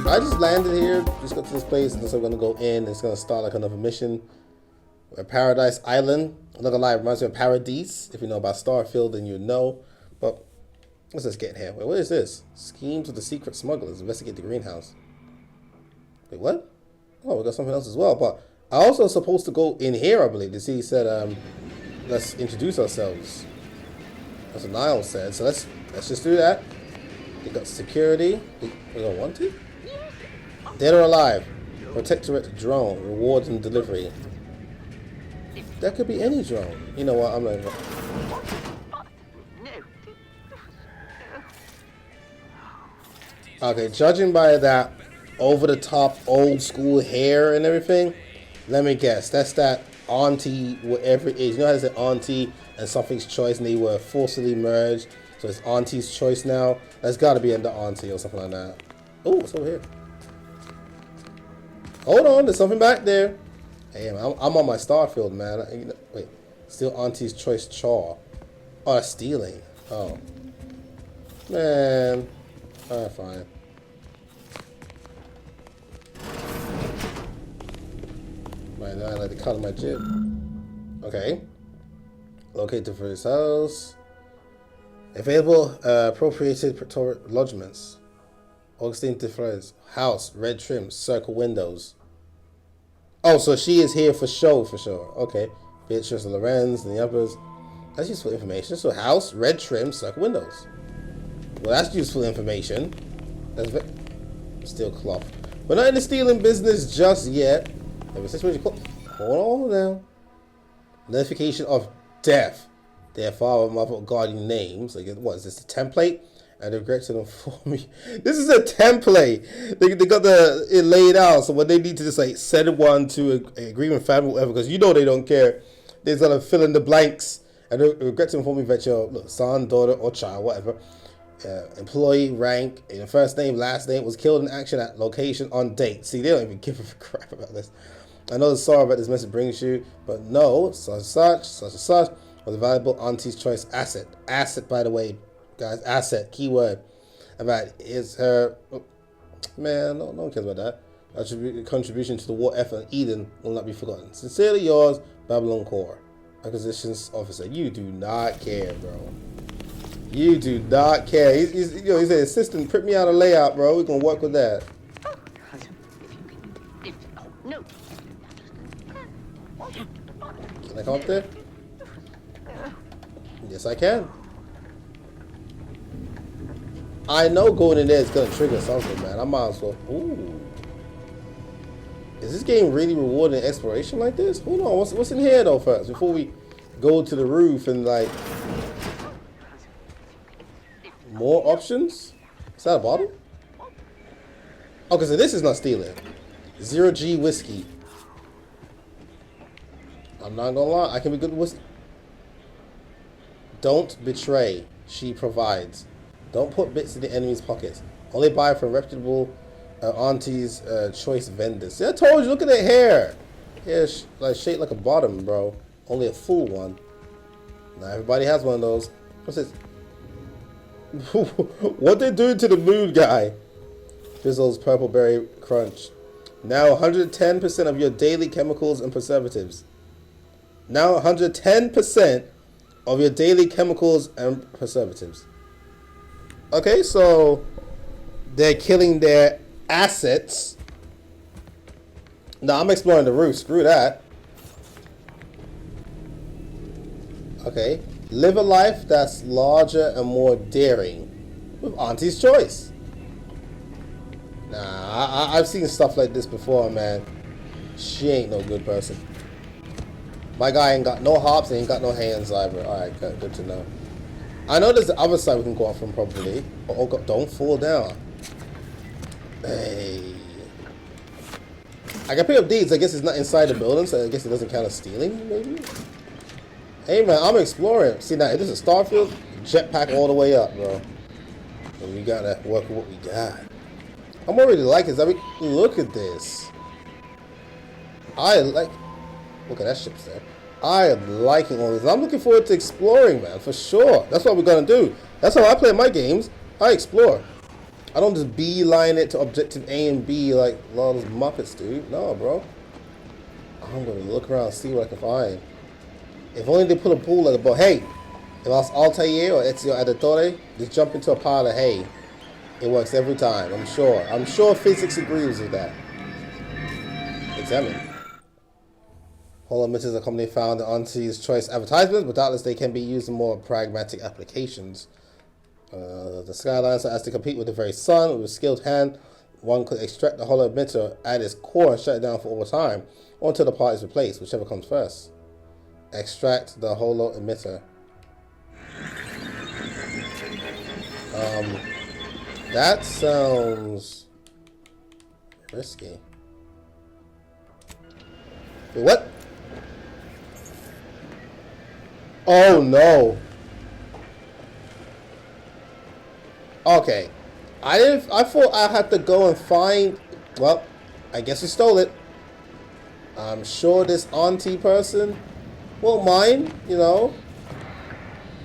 I just landed here, just got to this place, and so we're gonna go in. It's gonna start like another mission. We're at Paradise Island. I'm not gonna lie, it reminds me of Paradise. If you know about Starfield, then you know. But let's just get here. Wait, what is this? Schemes with the secret smugglers. Investigate the greenhouse. Wait, what? Oh, we got something else as well. But I also supposed to go in here, I believe. He said, let's introduce ourselves. That's what Niall said. So let's just do that. We got security. We don't want to. Dead or alive. Protectorate drone. Rewards and delivery. That could be any drone. You know what? I'm not even... Okay, judging by that over-the-top old-school hair and everything, let me guess. That's that auntie, whatever it is. You know how to say auntie and something's choice and they were forcibly merged? So it's auntie's choice now. That's got to be under auntie or something like that. Oh, what's over here? Hold on, there's something back there. Hey, man, I'm on my Starfield, man. Wait, still auntie's choice char. Oh, that's stealing. Oh. Man. Alright, fine. Right now, I like the color of my jib. Okay. Locate the first house. Available appropriated lodgements. Augustine Defres. House. Red trim. Circle windows. Oh, so she is here for show, for sure. Okay. Beatrice Lorenz and the others. That's useful information. So house. Red trim. Circle windows. Well, that's useful information. That's still cloth. We're not in the stealing business just yet. Hold on now. Notification of death. Their father, mother, guardian names. Like, what is this? A template? I regret to inform me. This is a template. They got it laid out. So when they need to just like send one to an agreement family, whatever, because you know they don't care. They're gonna fill in the blanks. And regret to inform me that your son, daughter, or child, whatever. Employee, rank, first name, last name, was killed in action at location on date. See, they don't even give a crap about this. I know the sorrow about this message brings you, but no, such and such was a valuable auntie's choice asset. Asset, by the way, guys, asset, keyword. About is her, man, no one cares about that. Contribution to the war effort in Eden will not be forgotten. Sincerely yours, Babylon Core. Acquisitions officer. You do not care, bro. You do not care. He's an assistant. Print me out a layout, bro. We're gonna work with that. No. Can I come up there? Yes, I can. I know going in there is gonna trigger something, man. I might as well. Ooh. Is this game really rewarding exploration like this? Hold on. What's in here though first before we go to the roof and like. More options? Is that a bottle? Okay, so this is not stealing. 0G whiskey. I'm not gonna lie, I can be good with whiskey. Don't betray. She provides. Don't put bits in the enemy's pockets. Only buy from reputable auntie's choice vendors. See, I told you, look at that hair. Hair like shaped like a bottom, bro. Only a full one. Not everybody has one of those. What's this? What they doing to the mood guy? Fizzle's purple berry crunch. Now 110% of your daily chemicals and preservatives. Now 110% of your daily chemicals and preservatives. Okay, so they're killing their assets. Now I'm exploring the roof. Screw that. Okay. Live a life that's larger and more daring with Auntie's choice. Nah, I've seen stuff like this before, man. She ain't no good person. My guy ain't got no hops, ain't got no hands either. Alright, good to know. I know there's the other side we can go off from probably. Oh God, don't fall down. Hey. I can pick up deeds. I guess it's not inside the building, so I guess it doesn't count as stealing, maybe? Hey man, I'm exploring. See now, this is Starfield, jetpack all the way up, bro. And we gotta work with what we got. I'm already liking this. I mean, look at this. Look at that ship's there. I am liking all this. I'm looking forward to exploring, man, for sure. That's what we're gonna do. That's how I play my games. I explore. I don't just beeline it to objective A and B like a lot of those Muppets do. No, bro. I'm gonna look around and see what I can find. If only they put a ball at the ball. Hey, if I was Altair or Ezio Auditore, just jump into a pile of hay. It works every time, I'm sure. I'm sure physics agrees with that. Examine. Holo emitters are commonly found on these choice advertisements, but doubtless they can be used in more pragmatic applications. The skylines are asked to compete with the very sun. With a skilled hand, one could extract the holo emitter at its core and shut it down for all time, or until the part is replaced, whichever comes first. Extract the holo emitter. That sounds risky. Wait, what? Oh no. Okay. I thought I had to go and find, well, I guess we stole it. I'm sure this auntie person won't mind, you know.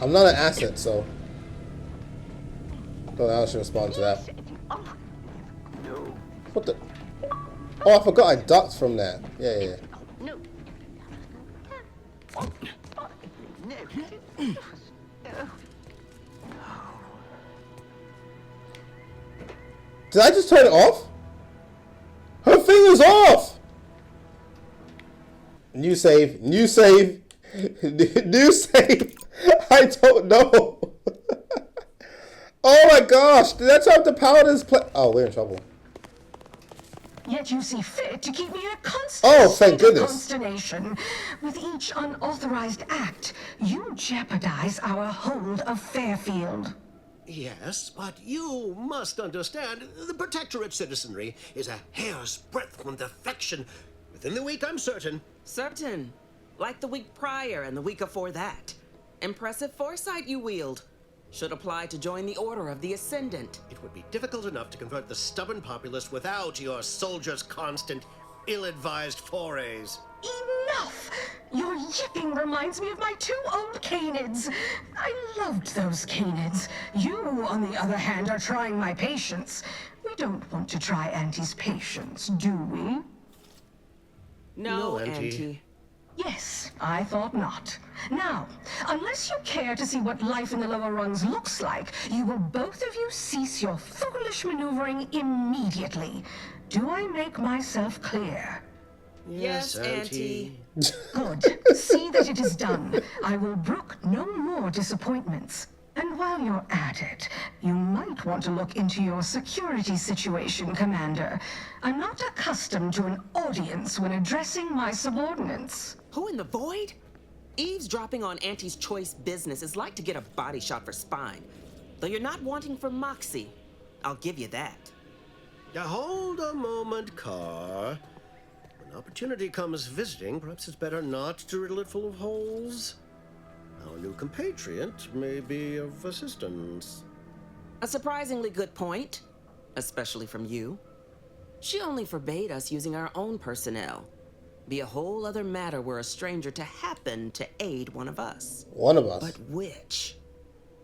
I'm not an asset, so don't know how I should respond to that. What the? Oh, I forgot I ducked from that. Yeah. Did I just turn it off? Her finger's off! New save. New save. New save. I don't know. Oh my gosh. Did I turn off the power to this play? Oh, we're in trouble. Yet you see fit to keep me in a constant thank state of goodness. consternation. With each unauthorized act, you jeopardize our hold of Fairfield. Yes, but you must understand, the Protectorate citizenry is a hair's breadth from defection. Within the week, I'm certain. Certain. Like the week prior and the week before that. Impressive foresight you wield. Should apply to join the Order of the Ascendant. It would be difficult enough to convert the stubborn populace without your soldiers' constant, ill-advised forays. Enough! Your yipping reminds me of my 2 old canids. I loved those canids. You, on the other hand, are trying my patience. We don't want to try Auntie's patience, do we? No, Auntie. Auntie. Yes, I thought not. Now, unless you care to see what life in the lower rungs looks like, you will both of you cease your foolish maneuvering immediately. Do I make myself clear? Yes, Auntie. Good. See that it is done. I will brook no more disappointments. And while you're at it, you might want to look into your security situation, Commander. I'm not accustomed to an audience when addressing my subordinates. Who in the void? Eavesdropping on Auntie's choice business is like to get a body shot for spine. Though you're not wanting for moxie. I'll give you that. Now hold a moment, Carr. When opportunity comes visiting, perhaps it's better not to riddle it full of holes. Our new compatriot may be of assistance. A surprisingly good point. Especially from you. She only forbade us using our own personnel. Be a whole other matter were a stranger to happen to aid one of us. One of us. But which?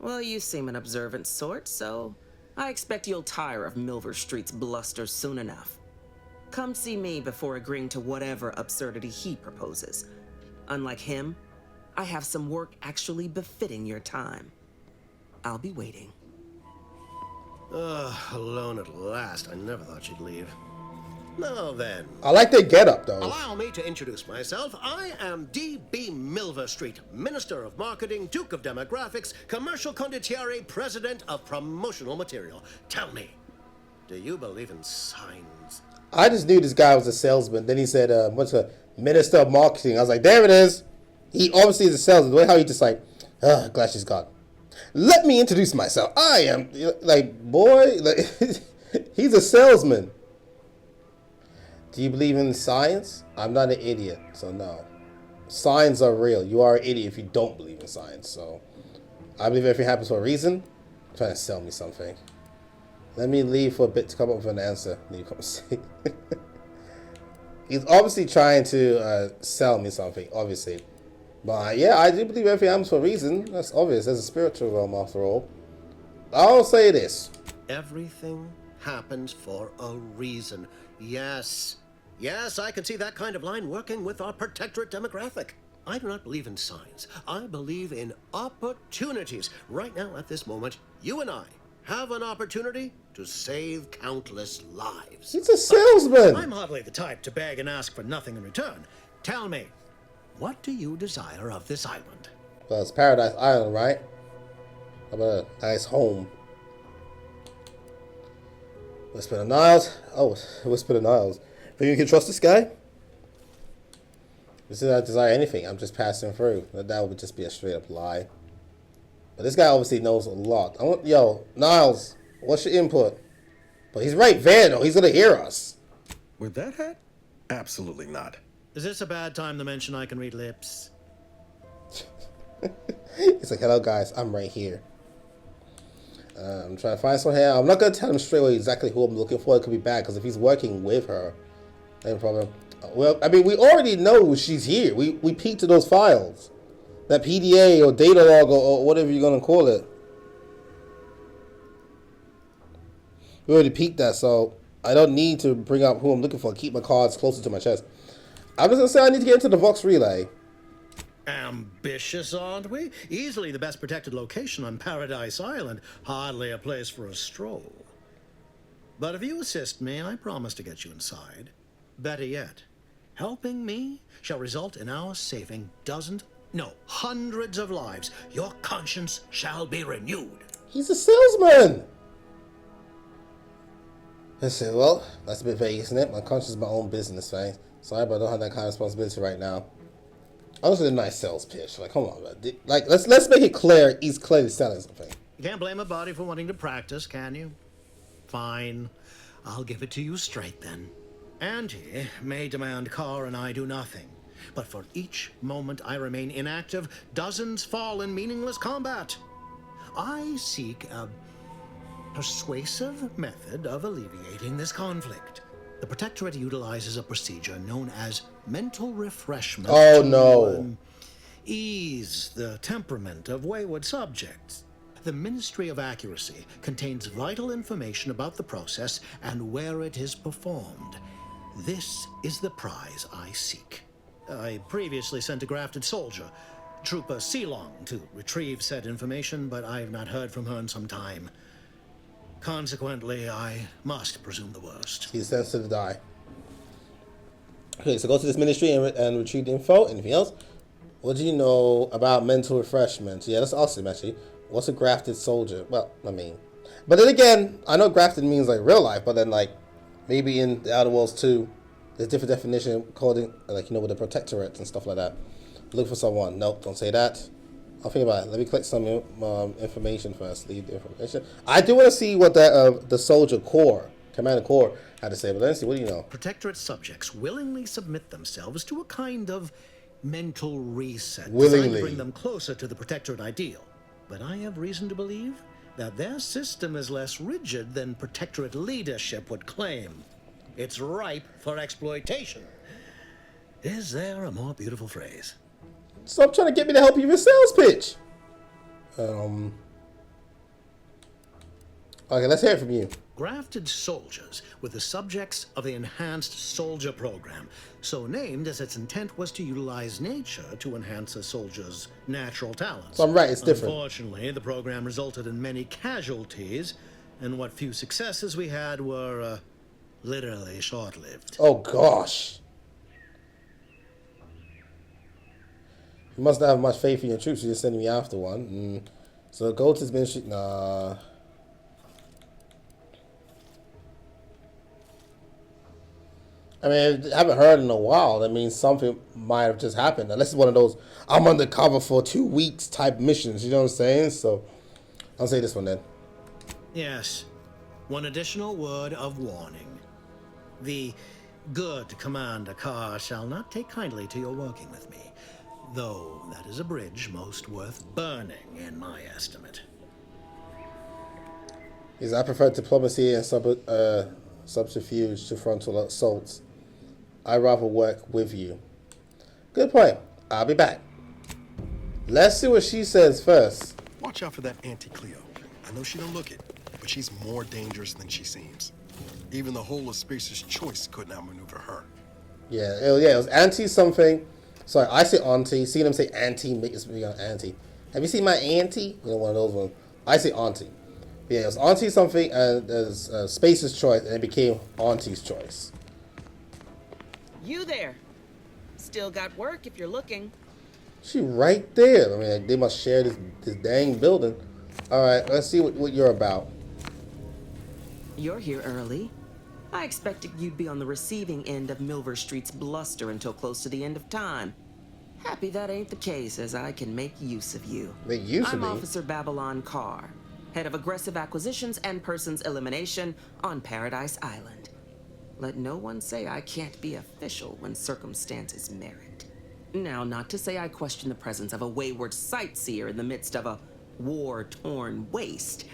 Well, you seem an observant sort, so I expect you'll tire of Milver Street's bluster soon enough. Come see me before agreeing to whatever absurdity he proposes. Unlike him, I have some work actually befitting your time. I'll be waiting. Alone at last. I never thought she'd leave. Now then. I like their getup though. Allow me to introduce myself. I am D.B. Milver Street, Minister of Marketing, Duke of Demographics, Commercial Condottiere, President of Promotional Material. Tell me, do you believe in signs? I just knew this guy was a salesman. Then he said, what's a Minister of Marketing? I was like, there it is. He obviously is a salesman. The way how he just like, glad she's gone. Let me introduce myself. I am, like, boy, like, he's a salesman. Do you believe in science? I'm not an idiot, so no. Signs are real. You are an idiot if you don't believe in science. So I believe everything happens for a reason. Trying to sell me something. Let me leave for a bit to come up with an answer. Then you come see. He's obviously trying to sell me something, obviously. But yeah, I do believe everything happens for a reason. That's obvious. There's a spiritual realm after all. I'll say this. Everything happens for a reason. Yes. Yes, I can see that kind of line working with our protectorate demographic. I do not believe in signs. I believe in opportunities. Right now, at this moment, you and I have an opportunity to save countless lives. He's a salesman. I'm hardly the type to beg and ask for nothing in return. Tell me, what do you desire of this island? Well, it's Paradise Island, right? How about a nice home? Whisper the Niles. Oh, Whisper the Niles. Think you can trust this guy? This is not desire anything. I'm just passing through. That would just be a straight up lie. But this guy obviously knows a lot. Yo, Niles, what's your input? But he's right there, though. He's gonna hear us. With that hat? Absolutely not. Is this a bad time to mention I can read lips? He's like, hello, guys. I'm right here. I'm trying to find someone here. I'm not gonna tell him straight away exactly who I'm looking for. It could be bad because if he's working with her, then problem. Well, I mean, we already know she's here. We peeked to those files. That PDA or data log or whatever you're going to call it. We already peeked that, so I don't need to bring up who I'm looking for. Keep my cards closer to my chest. I'm just going to say I need to get into the Vox Relay. Ambitious, aren't we? Easily the best protected location on Paradise Island. Hardly a place for a stroll. But if you assist me, I promise to get you inside. Better yet, helping me shall result in our saving hundreds of lives. Your conscience shall be renewed. He's a salesman. Let's see, well, that's a bit vague, isn't it? My conscience is my own business, right? Sorry, but I don't have that kind of responsibility right now. Honestly, a nice sales pitch. Like, come on, man. Like, let's make it clear he's clearly selling something. You can't blame a body for wanting to practice, can you? Fine. I'll give it to you straight then. Auntie may demand Carr and I do nothing, but for each moment I remain inactive, dozens fall in meaningless combat. I seek a persuasive method of alleviating this conflict. The Protectorate utilizes a procedure known as mental refreshment to ease the temperament of wayward subjects. The Ministry of Accuracy contains vital information about the process and where it is performed. This is the prize I seek. I previously sent a grafted soldier, Trooper Ceylon, to retrieve said information, but I have not heard from her in some time. Consequently, I must presume the worst. He's sensitive to die. Okay, so go to this ministry and retrieve the info. Anything else? What do you know about mental refreshment? Yeah, that's awesome, actually. What's a grafted soldier? Well, I mean... But then again, I know grafted means, like, real life, but then, like, maybe in the Outer Worlds too, there's different definition according, like, you know, with the protectorate and stuff like that. Look for someone. Nope, don't say that. I'll think about it. Let me collect some information first. Leave the information. I do want to see what that the soldier core, Commander Core, had to say. But let's see. What do you know? Protectorate subjects willingly submit themselves to a kind of mental reset Willingly. designed to bring them closer to the Protectorate ideal. But I have reason to believe that their system is less rigid than Protectorate leadership would claim. It's ripe for exploitation. Is there a more beautiful phrase? Stop trying to get me to help you with sales pitch. Okay, let's hear it from you. Grafted soldiers were the subjects of the Enhanced Soldier Program, so named as its intent was to utilize nature to enhance a soldier's natural talents. So I'm right, it's different. Unfortunately, the program resulted in many casualties, and what few successes we had were literally short-lived. Oh, gosh. You must not have much faith in your troops. You're just sending me after one. So go to this ministry. Nah. I mean, I haven't heard in a while. That means something might have just happened. Unless it's one of those I'm undercover for 2 weeks type missions. You know what I'm saying? So I'll say this one then. Yes. One additional word of warning. The good Commander Carr shall not take kindly to your working with me. Though that is a bridge most worth burning, in my estimate. Is I prefer diplomacy and subterfuge to frontal assaults. I'd rather work with you. Good point. I'll be back. Let's see what she says first. Watch out for that Auntie Cleo. I know she don't look it, but she's more dangerous than she seems. Even the whole of Spacer's choice couldn't outmaneuver her. Yeah, it was Auntie something. Sorry, I say Auntie. Seeing them say Auntie makes me on Auntie. Have you seen my Auntie? You know, one of those ones. I say Auntie. Yeah, it was Auntie something, and there's Spacer's choice, and it became Auntie's choice. You there. Still got work if you're looking. She right there. I mean, they must share this dang building. All right, let's see what you're about. You're here early. I expected you'd be on the receiving end of Milver Street's bluster until close to the end of time. Happy that ain't the case, as I can make use of you. Make use of I'm me? Officer Babylon Carr, head of aggressive acquisitions and persons elimination on Paradise Island. Let no one say I can't be official when circumstances merit. Now, not to say I question the presence of a wayward sightseer in the midst of a war-torn waste,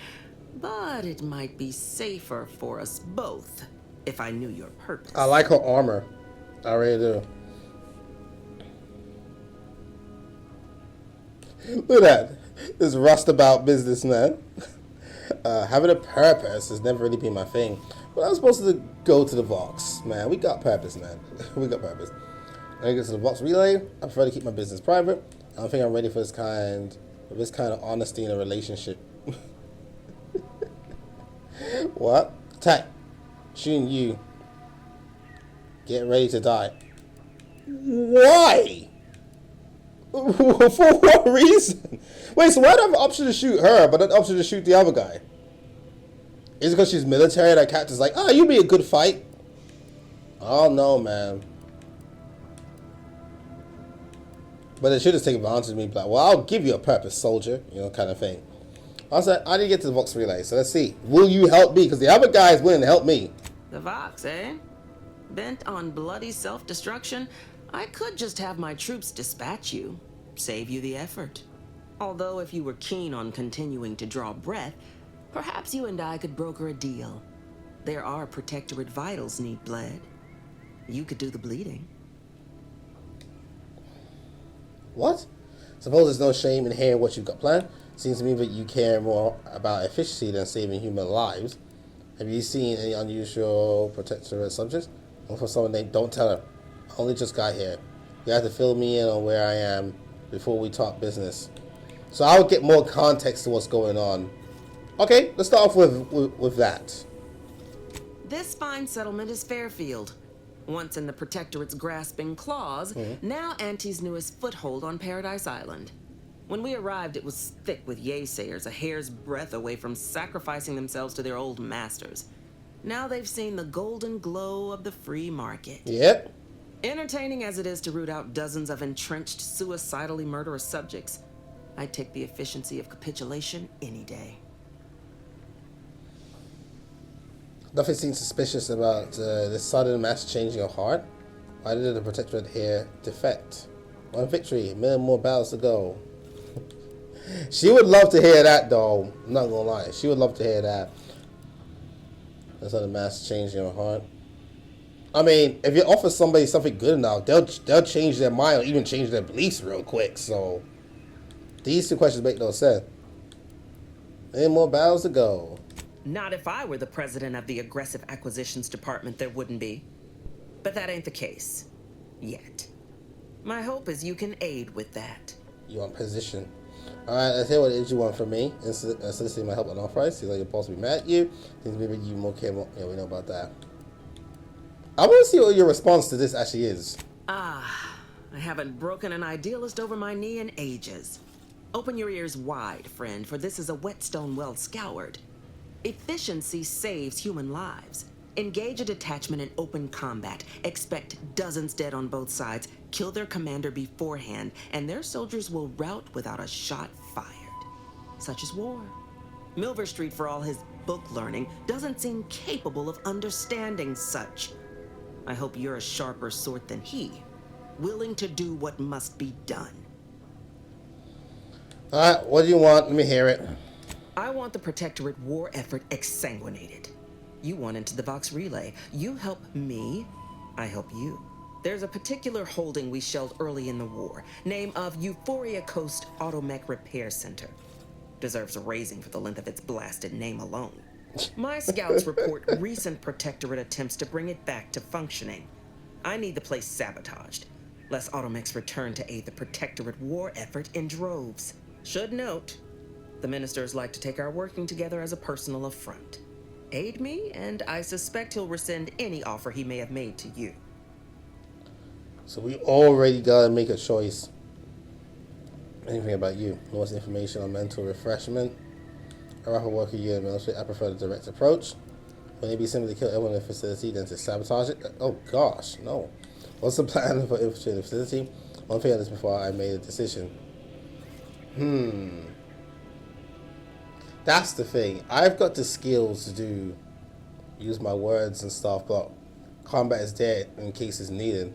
but it might be safer for us both if I knew your purpose. I like her armor. I really do. Look at that. This rustabout businessman. Having a purpose has never really been my thing. But I'm supposed to go to the Vox. Man, we got purpose, man. We got purpose. I get to the Vox relay. I prefer to keep my business private. I don't think I'm ready for this kind of honesty in a relationship. What? Attack. Shooting you. Get ready to die. Why? For what reason? Wait, so why do I have an option to shoot her, but an option to shoot the other guy? Is it because she's military that Captain's like, oh, you'd be a good fight? Oh, no, man. But they should have taken advantage of me, like, well, I'll give you a purpose, soldier, you know, kind of thing. Also, I didn't get to the Vox relay, so let's see. Will you help me? Because the other guy is willing to help me. The Vox, eh? Bent on bloody self-destruction, I could just have my troops dispatch you, save you the effort. Although if you were keen on continuing to draw breath, perhaps you and I could broker a deal. There are protectorate vitals need bled. You could do the bleeding. What? Suppose there's no shame in hearing what you've got planned. Seems to me that you care more about efficiency than saving human lives. Have you seen any unusual protectorate subjects? Look for someone named Don't Tell Her. I only just got here. You have to fill me in on where I am before we talk business. So I'll get more context to what's going on. Okay, let's start off with that. This fine settlement is Fairfield. Once in the Protectorate's grasping claws, now Auntie's newest foothold on Paradise Island. When we arrived, it was thick with yaysayers, a hair's breadth away from sacrificing themselves to their old masters. Now they've seen the golden glow of the free market. Yep. Entertaining as it is to root out dozens of entrenched, suicidally murderous subjects, I'd take the efficiency of capitulation any day. Nothing seems suspicious about this sudden mass changing of heart. Why did the Protectorate here defect? One victory, a million more battles to go. She would love to hear that, though. I'm not gonna lie. She would love to hear that. That's not a mass change in her heart. I mean, if you offer somebody something good enough, they'll change their mind or even change their beliefs real quick. So these two questions make no sense. Any more battles to go? Not if I were the president of the Aggressive Acquisitions Department, there wouldn't be. But that ain't the case. Yet. My hope is you can aid with that. You want position. Alright, let's hear what it is you want from me. Soliciting my help on off price. Seems like you're supposed to be mad at you. Seems maybe you more care more. Yeah, we know about that. I want to see what your response to this actually is. I haven't broken an idealist over my knee in ages. Open your ears wide, friend, for this is a whetstone well scoured. Efficiency saves human lives. Engage a detachment in open combat. Expect dozens dead on both sides. Kill their commander beforehand, and their soldiers will rout without a shot fired. Such is war. Milver Street, for all his book learning, doesn't seem capable of understanding such. I hope you're a sharper sort than he, willing to do what must be done. Alright, what do you want? Let me hear it. I want the Protectorate war effort exsanguinated. You want into the Vox relay. You help me, I help you. There's a particular holding we shelled early in the war. Name of Euphoria Coast Automech Repair Center. Deserves a raising for the length of its blasted name alone. My scouts report recent Protectorate attempts to bring it back to functioning. I need the place sabotaged, lest automechs return to aid the Protectorate war effort in droves. Should note, the ministers like to take our working together as a personal affront. Aid me, and I suspect he'll rescind any offer he may have made to you. So we already gotta make a choice. Anything about you? Most information on mental refreshment. A rapid worker you in military. I prefer the direct approach. When it be simply to kill everyone in the facility than to sabotage it? Oh gosh, no. What's the plan for infiltrating the facility? One thing on this before I made a decision. That's the thing. I've got the skills to use my words and stuff, but combat is there in case it's needed.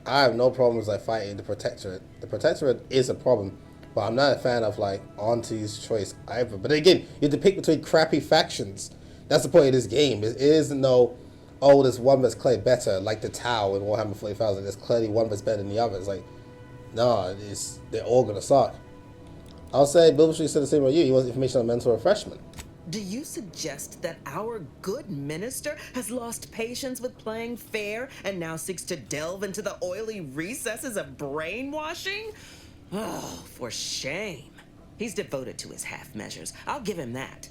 I have no problems like fighting the Protectorate. The Protectorate is a problem, but I'm not a fan of like Auntie's choice either. But again, you have to pick between crappy factions. That's the point of this game. It isn't no, oh, there's one that's clearly better, like the Tau in Warhammer 40,000. There's clearly one that's better than the other. It's like, no, they're all gonna suck. I'll say Bill Street said the same about you. He wants information on mental refreshment. Do you suggest that our good minister has lost patience with playing fair and now seeks to delve into the oily recesses of brainwashing? Oh, for shame. He's devoted to his half measures. I'll give him that.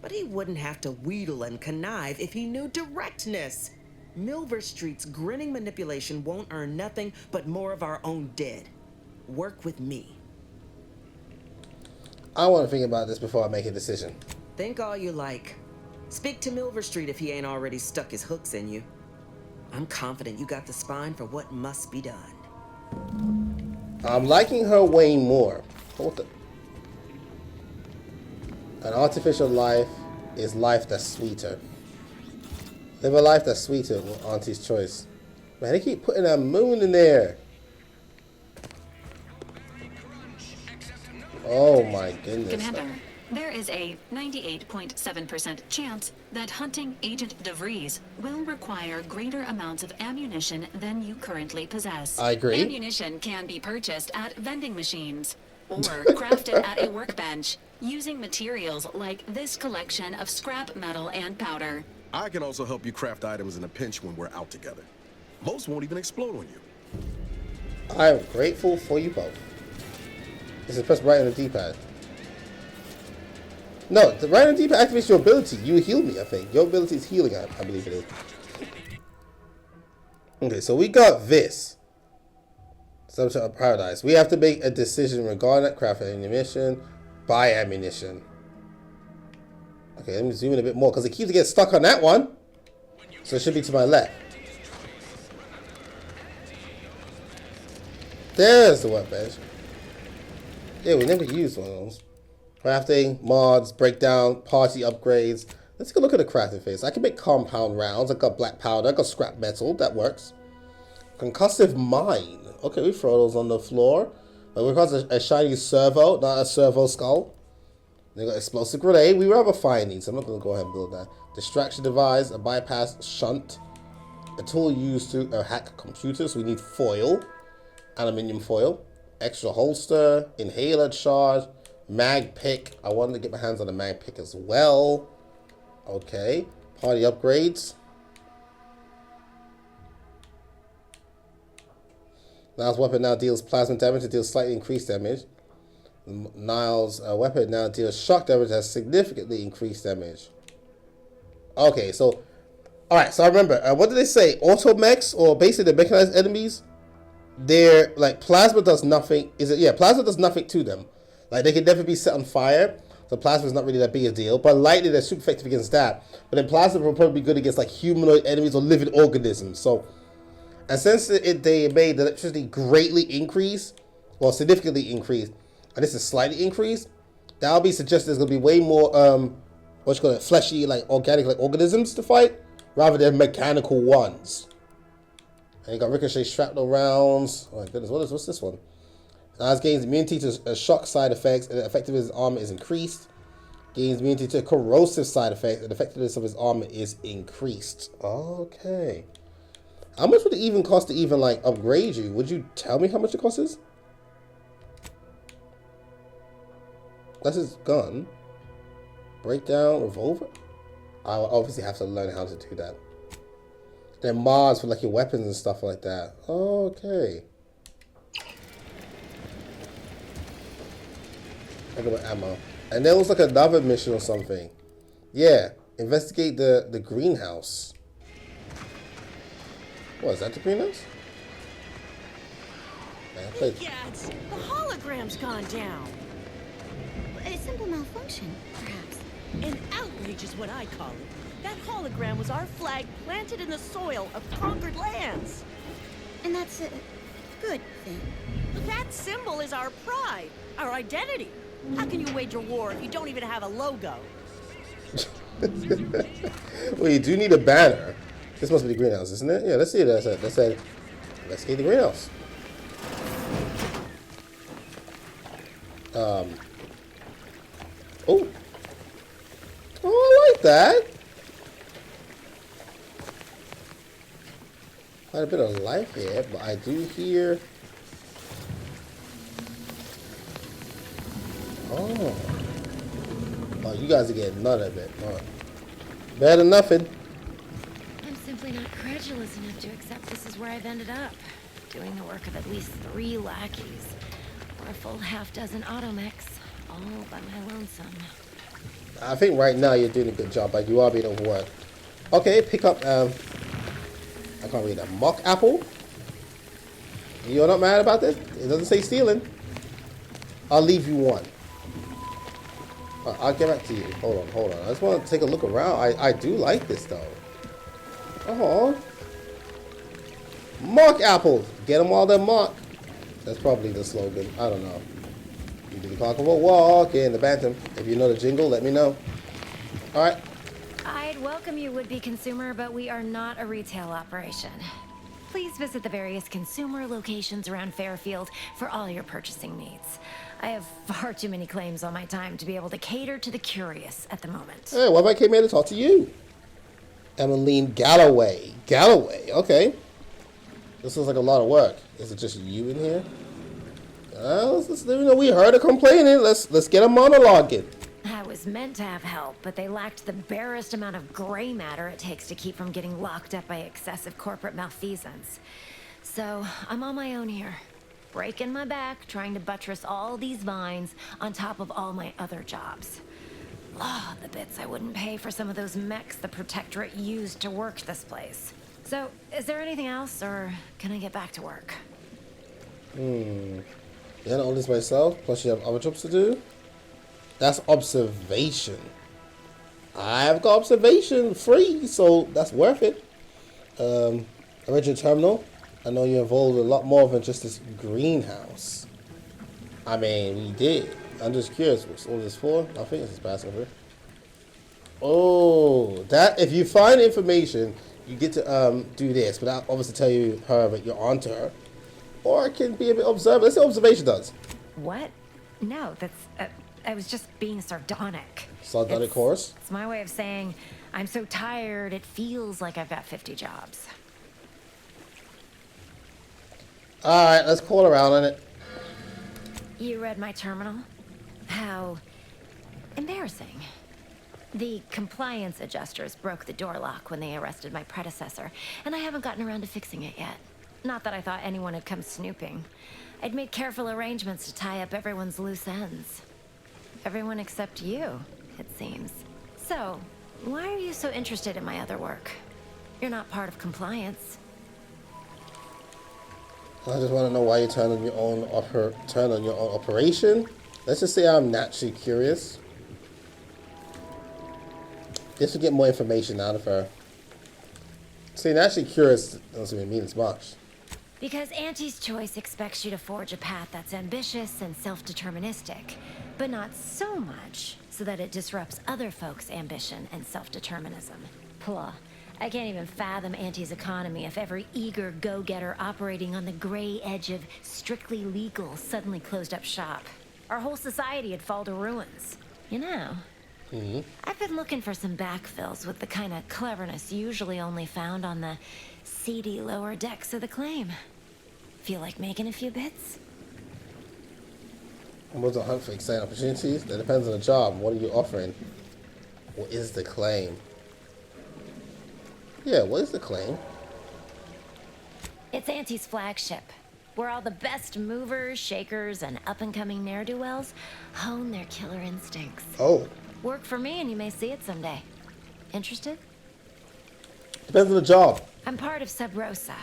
But he wouldn't have to wheedle and connive if he knew directness. Milver Street's grinning manipulation won't earn nothing but more of our own dead. Work with me. I want to think about this before I make a decision. Think all you like. Speak to Milver Street if he ain't already stuck his hooks in you. I'm confident you got the spine for what must be done. I'm liking her way more. What the? An artificial life is life that's sweeter. Live a life that's sweeter with Auntie's choice. Man, they keep putting a moon in there. Oh my goodness. Commander, there is a 98.7% chance that hunting Agent DeVries will require greater amounts of ammunition than you currently possess. I agree. Ammunition can be purchased at vending machines or crafted at a workbench using materials like this collection of scrap metal and powder. I can also help you craft items in a pinch when we're out together. Most won't even explode on you. I am grateful for you both. This is press right on the D-pad. No, the right on the D-pad activates your ability. You heal me, I think. Your ability is healing, I believe it is. Okay, so we got this. Subject of Paradise. We have to make a decision regarding that craft ammunition. Buy ammunition. Okay, let me zoom in a bit more because it keeps getting stuck on that one. So it should be to my left. There's the workbench. Yeah, we never used one of those. Crafting, mods, breakdown, party upgrades. Let's go look at the crafting phase. I can make compound rounds. I got black powder. I got scrap metal. That works. Concussive mine. Okay, we throw those on the floor. But we got a shiny servo, not a servo skull. They got explosive grenade. We rather find these. I'm not going to go ahead and build that. Distraction device, a bypass shunt, a tool used to hack computers. We need foil, aluminium foil, extra holster, inhaler charge, mag pick. I wanted to get my hands on the mag pick as well. Okay, party upgrades. Niall's weapon now deals plasma damage. It deals slightly increased damage. Niall's weapon now deals shock damage. Has significantly increased damage. Okay, so alright, so I remember what did they say? Automechs, or basically the mechanized enemies, they're like plasma does nothing. Plasma does nothing to them. Like they can never be set on fire. So plasma is not really that big a deal. But lightning, they're super effective against that. But then plasma will probably be good against like humanoid enemies or living organisms. So and since they made the electricity greatly increase, well, significantly increased, and this is slightly increased, that'll be suggested there's gonna be way more fleshy, like organic, like organisms to fight, rather than mechanical ones. And you got ricochet shrapnel rounds. Oh my goodness, what's this one? Niles gains immunity to shock side effects, and the effectiveness of his armor is increased. Gains immunity to corrosive side effects, and the effectiveness of his armor is increased. Okay. How much would it even cost to even like upgrade you? Would you tell me how much it costs? That's his gun. Breakdown, revolver. I'll obviously have to learn how to do that. Then mods for like your weapons and stuff like that. Okay. I got my ammo. And there was like another mission or something. Yeah. Investigate the greenhouse. What, is that the greenhouse? Man, Hey, Gads, the hologram's gone down. A simple malfunction, perhaps. An outrage is what I call it. That hologram was our flag planted in the soil of conquered lands. And that's a good thing. That symbol is our pride, our identity. How can you wage a war if you don't even have a logo? Well, you do need a banner. This must be the greenhouse, isn't it? Yeah, let's see it. Let's say, let's get the greenhouse. Oh. Oh, I like that. Quite a bit of life here, but I do hear. Oh. Oh, you guys are getting none of it. Oh. Better than nothing. I'm simply not credulous enough to accept this is where I've ended up. Doing the work of at least 3 lackeys. Or a full half-dozen automechs, all by my lonesome. I think right now you're doing a good job, but you are being overworked. Okay, pick up, I can't read that. Mock apple? You're not mad about this? It doesn't say stealing. I'll leave you one. I'll get back to you. Hold on. I just want to take a look around. I do like this, though. Oh. Mock apples. Get them while they're mock. That's probably the slogan. I don't know. You do the clock of a walk in the bantam. If you know the jingle, let me know. All right. I'd welcome you, would-be consumer, but we are not a retail operation. Please visit the various consumer locations around Fairfield for all your purchasing needs. I have far too many claims on my time to be able to cater to the curious at the moment. Hey, what if I came here to talk to you? Emmeline Galloway. Galloway, okay. This looks like a lot of work. Is it just you in here? We heard her complaining. Let's get a monologue in. I was meant to have help, but they lacked the barest amount of gray matter it takes to keep from getting locked up by excessive corporate malfeasance. So I'm on my own here, breaking my back, trying to buttress all these vines on top of all my other jobs. Oh, the bits I wouldn't pay for some of those mechs the Protectorate used to work this place. So, is there anything else, or can I get back to work? Yeah, not all this myself, plus you have other jobs to do. That's observation. I've got observation free, so that's worth it. Original terminal. I know you're involved in a lot more than just this greenhouse. I mean, we did. I'm just curious, what's all this for? I think this is passing over. Oh, that if you find information, you get to do this, but I'll obviously tell you her that you're onto her. Or it can be a bit observant. Let's see what observation does. What? No, that's... I was just being sardonic. Sardonic course? It's my way of saying, I'm so tired, it feels like I've got 50 jobs. Alright, let's call around on it. You read my terminal? How embarrassing. The compliance adjusters broke the door lock when they arrested my predecessor, and I haven't gotten around to fixing it yet. Not that I thought anyone had come snooping. I'd made careful arrangements to tie up everyone's loose ends. Everyone except you, it seems. So, why are you so interested in my other work? You're not part of compliance. I just want to know why you turn on your own operation. Let's just say I'm naturally curious. Just to get more information out of her. See, naturally curious doesn't even mean as much. Because Auntie's choice expects you to forge a path that's ambitious and self-deterministic, but not so much so that it disrupts other folks' ambition and self-determinism. Plah. I can't even fathom Auntie's economy if every eager go-getter operating on the gray edge of strictly legal suddenly closed up shop. Our whole society would fall to ruins. You know, I've been looking for some backfills with the kind of cleverness usually only found on the seedy lower decks of the claim. Feel like making a few bits? What's a hunt for exciting opportunities? That depends on the job. What are you offering? What is the claim? Yeah, what is the claim? It's Auntie's flagship, where all the best movers, shakers, and up-and-coming ne'er-do-wells hone their killer instincts. Oh, Work for me and you may see it someday. Interested? depends on the job. I'm part of Sub Rosa.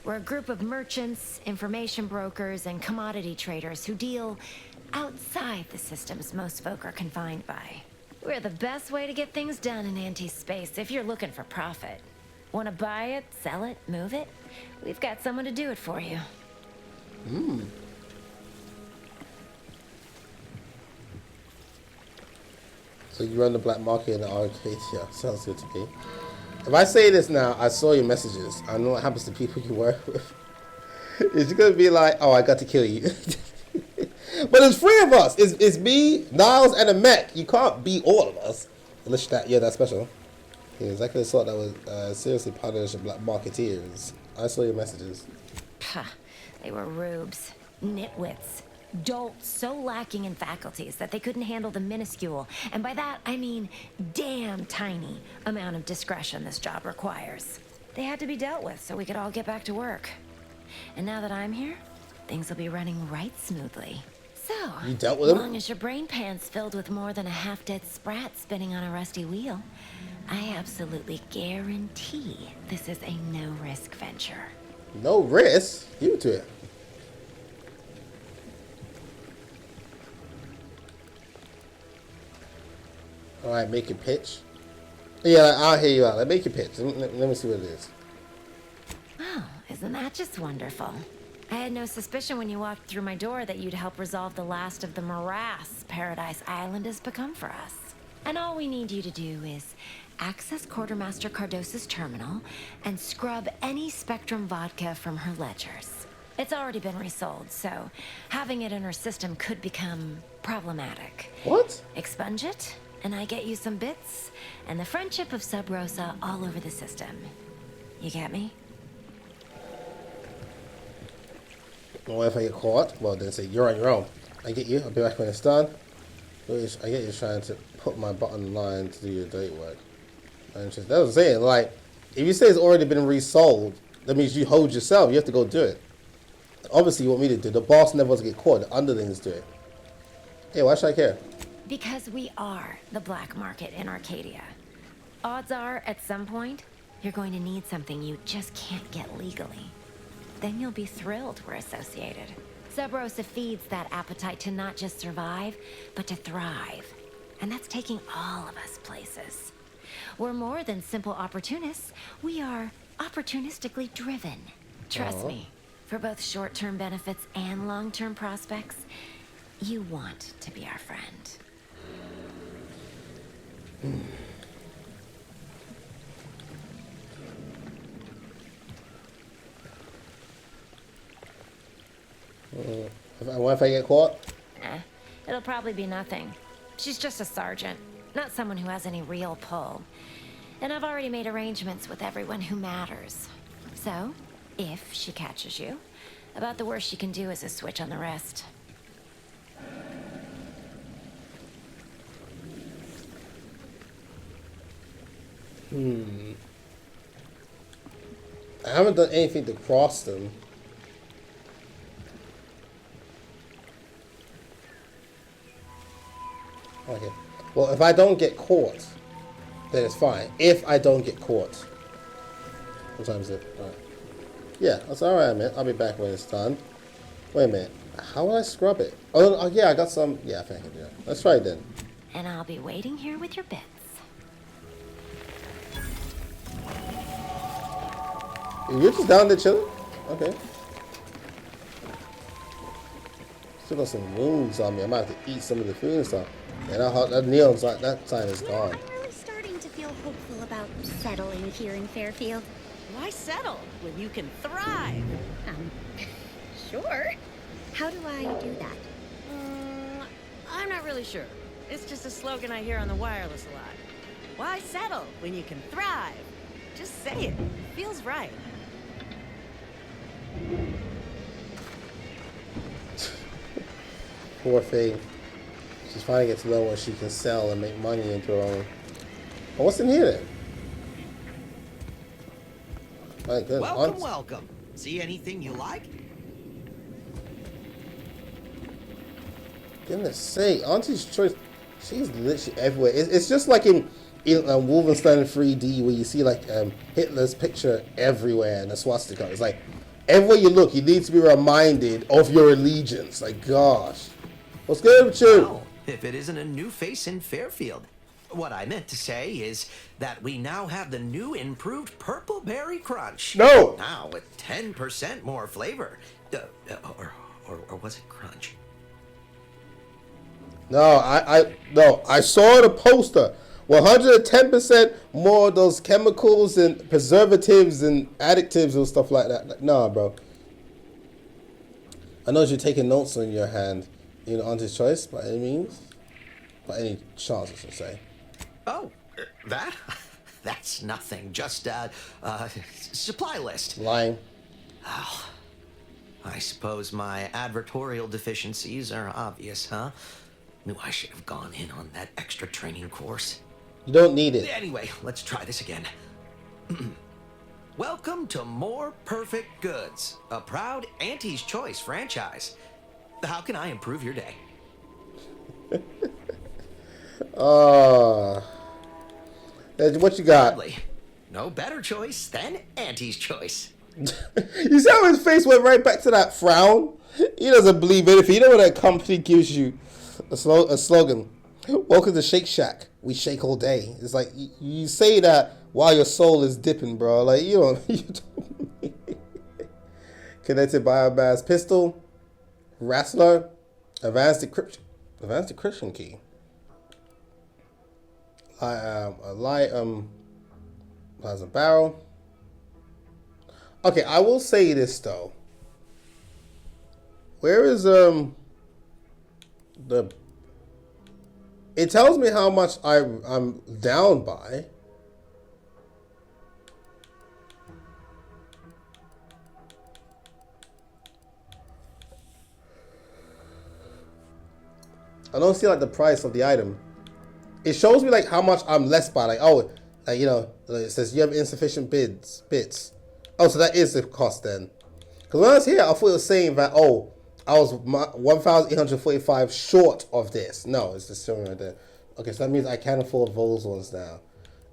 We're a group of merchants, information brokers, and commodity traders who deal outside the systems most folk are confined by. We're the best way to get things done in anti-space if you're looking for profit. Want to buy it, sell it, move it? We've got someone to do it for you. So you run the black market in the Arcadia. Sounds good to me. If I say this now, I saw your messages. I know what happens to people you work with. It's gonna be like, oh, I got to kill you. But there's three of us. It's me, Niles, and a mech. You can't beat all of us. Unless that's special. Yeah, exactly the sort that would seriously punish black marketeers. I saw your messages. Pah, they were rubes, nitwits, dolts so lacking in faculties that they couldn't handle the minuscule, and by that I mean damn tiny, amount of discretion this job requires. They had to be dealt with so we could all get back to work. And now that I'm here, things will be running right smoothly. So, You dealt with as them? long as your brain pan's filled with more than a half-dead sprat spinning on a rusty wheel, I absolutely guarantee this is a no-risk venture. No risk. Give it to it. All right, make your pitch. Yeah, I'll hear you out. Make your pitch. Let me see what it is. Oh, isn't that just wonderful? I had no suspicion when you walked through my door that you'd help resolve the last of the morass Paradise Island has become for us. And all we need you to do is access Quartermaster Cardos's terminal and scrub any Spectrum vodka from her ledgers. It's already been resold, so having it in her system could become problematic. What? Expunge it, and I get you some bits, and the friendship of Sub Rosa all over the system. You get me? What if I get caught? Well, then say you're on your own. I get you. I'll be back when it's done. I get you trying to put my bottom line to do your dirty work. That's what I'm saying. Like, if you say it's already been resold, that means you hold yourself. You have to go do it. Obviously, you want me to do it. The boss never wants to get caught. The underlings do it. Hey, why should I care? Because we are the black market in Arcadia. Odds are, at some point, you're going to need something you just can't get legally. Then you'll be thrilled we're associated. Sub Rosa feeds that appetite to not just survive, but to thrive. And that's taking all of us places. We're more than simple opportunists. We are opportunistically driven. Trust me, for both short-term benefits and long-term prospects, you want to be our friend. What if I get caught? It'll probably be nothing. She's just a sergeant, not someone who has any real pull. And I've already made arrangements with everyone who matters. So, if she catches you, about the worst she can do is a switch on the wrist. I haven't done anything to cross them. Okay. Well, if I don't get caught, then it's fine. If I don't get caught. What time is it? Alright. Yeah, that's alright, man. I'll be back when it's done. Wait a minute. How will I scrub it? Oh, yeah, I got some. Yeah, I think I can do it. Let's try it then. And I'll be waiting here with your bits. You're just down there chilling? Okay. Still got some wounds on me. I might have to eat some of the food and stuff. And that neon's like, that sign is gone. I'm really starting to feel hopeful about settling here in Fairfield. Why settle when you can thrive? Sure. How do I do that? I'm not really sure. It's just a slogan I hear on the wireless a lot. Why settle when you can thrive? Just say it. Feels right. Poor thing. She's finally gets to know what she can sell and make money into her own. Well, what's in here then? My goodness. Welcome, welcome. See anything you like? Goodness sake, Auntie's Choice, she's literally everywhere. It's just like in Wolfenstein 3D where you see like Hitler's picture everywhere and the swastika. It's like everywhere you look, you need to be reminded of your allegiance. Like, gosh. What's good with you? Well, if it isn't a new face in Fairfield. What I meant to say is that we now have the new improved Purple Berry Crunch. No! Now with 10% more flavor. Or was it Crunch? No, I saw the poster. 110% more of those chemicals and preservatives and additives and stuff like that. Like, nah, bro. I know you're taking notes on your hand. You know, Auntie's Choice, by any means. By any chance, I should say. Oh, that? That's nothing. Just, supply list. Lying. Oh, I suppose my advertorial deficiencies are obvious, huh? Knew I should have gone in on that extra training course. You don't need it. Anyway, let's try this again. Welcome to More Perfect Goods, a proud Auntie's Choice franchise. How can I improve your day? What you got? Hardly. No better choice than Auntie's Choice. You see how his face went right back to that frown? He doesn't believe anything. You know what that company gives you? A slogan. Welcome to Shake Shack. We shake all day. It's like you say that while your soul is dipping, bro. Like, you don't. Connected biomass pistol. Wrestler. Advanced decryption key. A light plasma barrel. Okay, I will say this though. Where is it tells me how much I'm down by. I don't see like the price of the item. It shows me like how much I'm less by. Like, oh, like, you know, it says you have insufficient bits. Oh, so that is the cost then. Because when I was here, I thought it was saying that, oh, I was 1,845 short of this. No, it's just showing right there. Okay, so that means I can afford those ones now.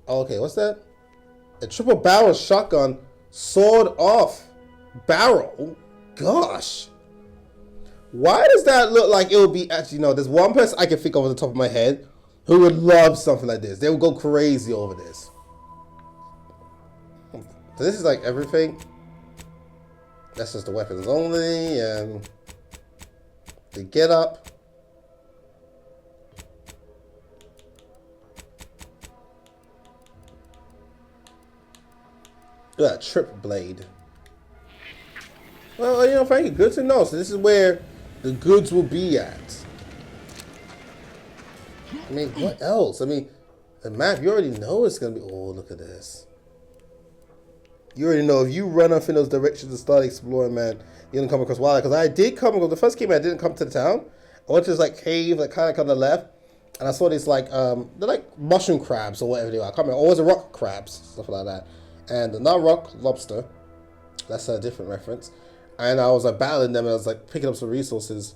Okay, what's that? A triple barrel shotgun, sword off barrel. Gosh. Why does that look like it would be actually, there's one person I can think of off the top of my head who would love something like this. They would go crazy over this. So this is like everything. That's just the weapons only and the get up. Look at that trip blade. Well, thank you. Good to know. So this is where the goods will be at. I mean, what else? I mean, the map, you already know it's going to be... Oh, look at this. You already know if you run off in those directions and start exploring, man, you're going to come across wildlife. Because I did come across... The first game I didn't come to the town. I went to this, like, cave, like, kind of on the left. And I saw these, like, they're like mushroom crabs or whatever they are. I can't remember. Or was it rock crabs? Stuff like that. And not rock, lobster. That's a different reference. And I was like battling them and I was like picking up some resources.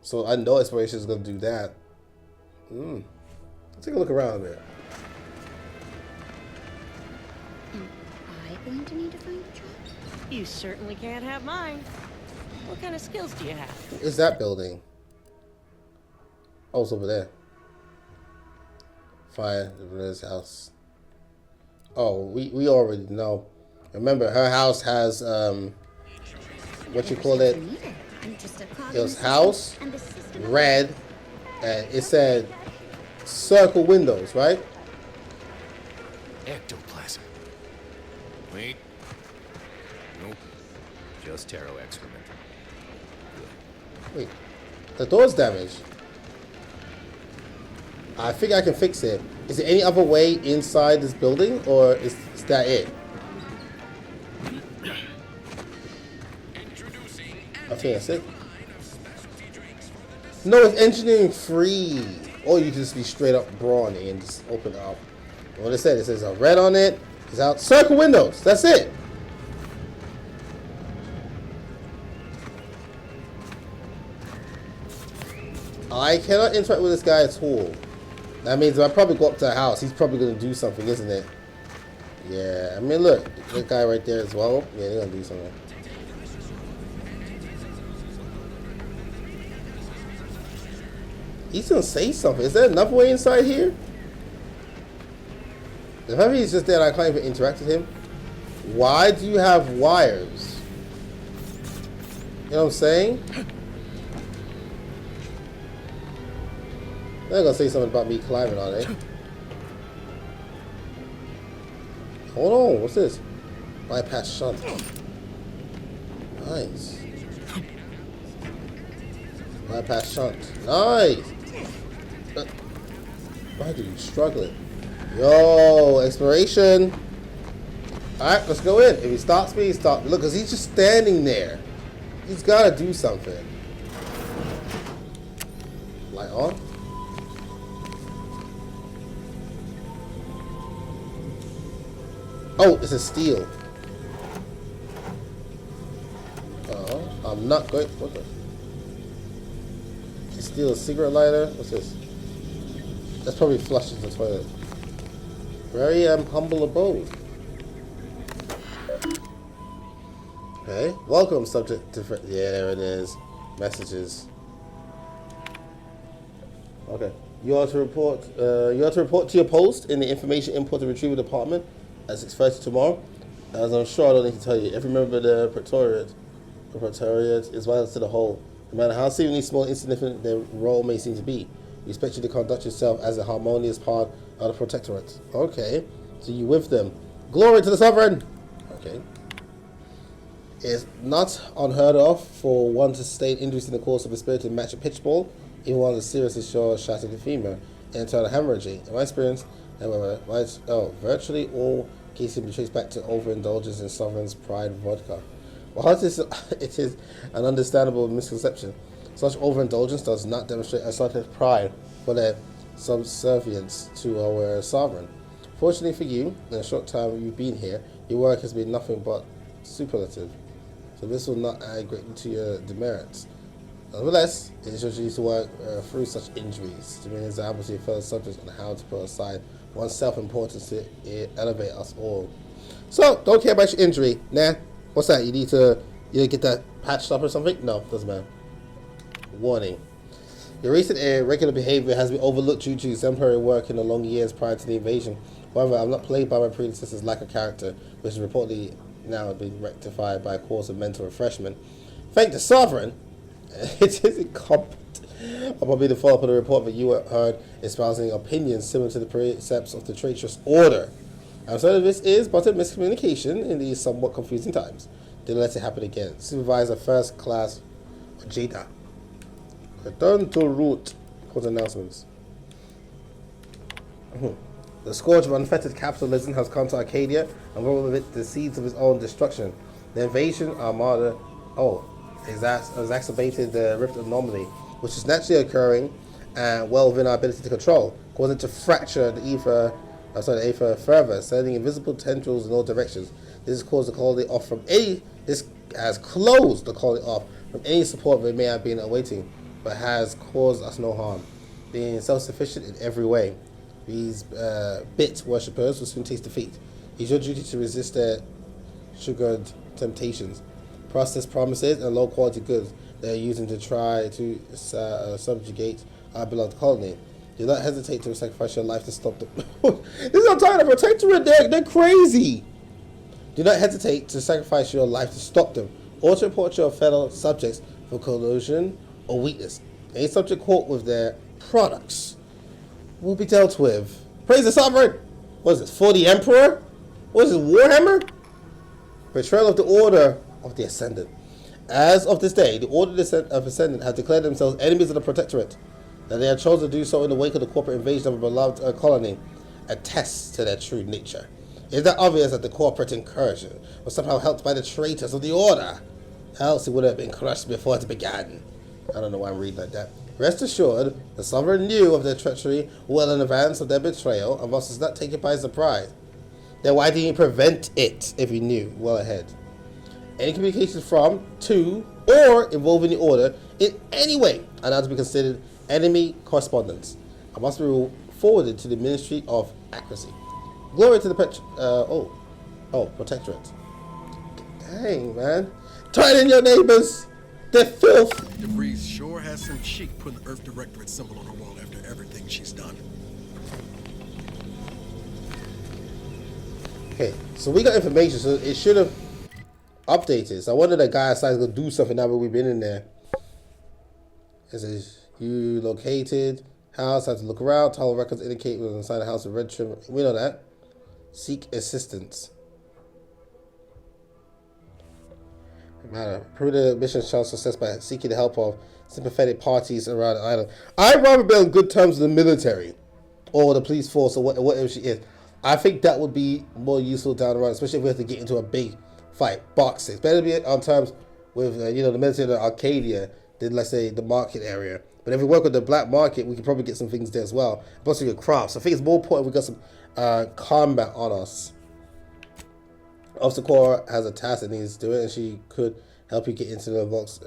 So I know exploration is going to do that. Let's take a look around a bit. Am I going to need to find a job? You certainly can't have mine. What kind of skills do you have? What is that building? Oh, it's over there. Fire, this house. Oh, we already know. Remember, her house has, what you call it? It was house, red, and it said circle windows, right? Ectoplasm. Wait. Nope. Just taro excrement. Wait, the door's damaged. I think I can fix it. Is there any other way inside this building, or is that it? I think that's it. No, it's engineering free. Or you can just be straight up brawny and just open it up. What it said, it says a red on it. It's out. Circle windows. That's it. I cannot interact with this guy at all. That means if I probably go up to the house, he's probably going to do something, isn't it? Yeah, I mean, look, that guy right there as well. Yeah, they're going to do something. He's going to say something. Is there another way inside here? If ever he's just there and I can't even interact with him. Why do you have wires? You know what I'm saying? They're going to say something about me climbing on it. Hold on, what's this? Bypass shunt. Nice. Bypass shunt. Nice. Why do you struggle? Yo, exploration. Alright, let's go in. If he stops me, he stops me. Look, because he's just standing there. He's got to do something. Light on. Oh, it's a steel. Oh, I'm not going. What the? You steal a cigarette lighter? What's this? That's probably flushed into the toilet. Very humble abode. Okay, welcome subject to. Yeah, there it is. Messages. Okay, you are to report. You are to report to your post in the information import and retrieval department at 6:30 tomorrow. As I'm sure I don't need to tell you, every member of the Praetoriat is vital to the whole. No matter how seemingly small and insignificant their role may seem to be, we expect you to conduct yourself as a harmonious part of the Protectorate. Okay, so you with them. Glory to the Sovereign! Okay. It's not unheard of for one to sustain injuries in the course of a spirited match at pitch ball, even one of the seriously shattered the femur, and internal hemorrhaging. In my experience, however, virtually all cases can be traced back to overindulgence in Sovereign's Pride vodka. While it is an understandable misconception, such overindulgence does not demonstrate a sort of pride for their subservience to our sovereign. Fortunately for you, in the short time you've been here, your work has been nothing but superlative. So this will not add greatly to your demerits. Nonetheless, it is your duty to work through such injuries, to be an example to your fellow subjects on how to put aside one's self-importance to elevate us all. So, don't care about your injury. Nah, what's that? You need to get that patched up or something? No, doesn't matter. Warning. Your recent irregular behavior has been overlooked due to exemplary work in the long years prior to the invasion. However, I'm not plagued by my predecessor's lack of character, which is reportedly now being rectified by a course of mental refreshment. Thank the Sovereign! It is incumbent upon me to follow up on the report that you heard espousing opinions similar to the precepts of the traitorous order. I'm sorry this is but a miscommunication in these somewhat confusing times. Don't let it happen again. Supervisor First Class Jada. Return to route. Cause announcements. The scourge of unfettered capitalism has come to Arcadia and brought with it the seeds of its own destruction. The invasion armada exacerbated the rift anomaly, which is naturally occurring and well within our ability to control, causing it to fracture the ether further, sending invisible tendrils in all directions. This has closed the colony off from any support we may have been awaiting, but has caused us no harm. Being self-sufficient in every way, these bit worshippers will soon taste defeat. It's your duty to resist their sugared temptations, processed promises, and low-quality goods they are using to try to subjugate our beloved colony. Do not hesitate to sacrifice your life to stop them. This is what I'm talking about. Protectorate, they're crazy. Do not hesitate to sacrifice your life to stop them, or to report your fellow subjects for collusion or weakness. Any subject caught with their products will be dealt with. Praise the Sovereign! What is this, for the Emperor? What is this, Warhammer? Betrayal of the Order of the Ascendant. As of this day, the Order of Ascendant have declared themselves enemies of the Protectorate. That they have chosen to do so in the wake of the corporate invasion of a beloved colony attests to their true nature. It is not obvious that the corporate incursion was somehow helped by the traitors of the Order. Else it would have been crushed before it began. I don't know why I'm reading like that. Rest assured, the Sovereign knew of their treachery well in advance of their betrayal, and thus does not take it by surprise. Then why didn't he prevent it if he knew well ahead? Any communications from, to, or involving the Order in any way are now to be considered Enemy correspondence. I must be forwarded to the Ministry of Accuracy. Glory to the Protectorate. Dang, man. Turn in your neighbors. They're filth. DeVries sure has some cheek putting the Earth Directorate symbol on her wall after everything she's done. Okay, so we got information, so it should have updated. So I wonder that guy outside is going to do something now that we've been in there. It says, you located house, have to look around. Title records indicate was inside the house of red trim. We know that. Seek assistance. Matter. Prove the mission shall success by seeking the help of sympathetic parties around the island. I'd rather be on good terms with the military or the police force or whatever she is. I think that would be more useful down the road, especially if we have to get into a big fight. Boxing. It's better to be on terms with the military in Arcadia than, let's say, the market area. But if we work with the black market, we can probably get some things there as well. Plus we get crops. I think it's more important we got some combat on us. Officer Cora has a task that needs to do it, and she could help you get into the Vox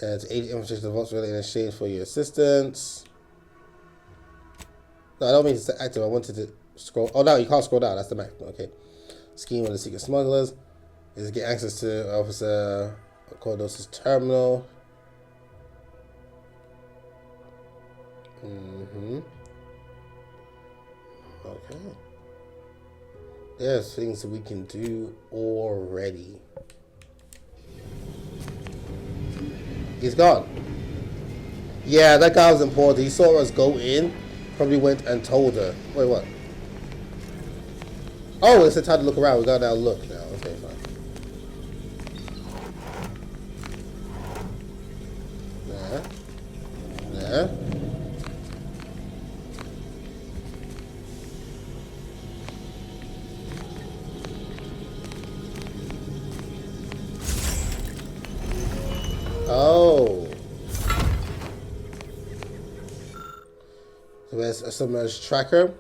and to aid the infiltration of the Vox really in exchange for your assistance. No, I don't mean to active. I wanted to scroll. Oh, no, you can't scroll down. That's the map. Okay. Scheme with the secret smugglers is to get access to Officer Cordo's terminal. Okay. There's things that we can do already. He's gone. Yeah, that guy was important. He saw us go in. Probably went and told her. Wait, what? Oh, it's the time to look around. We got now look now. Okay, fine. Yeah. Oh. So there's a submerged tracker.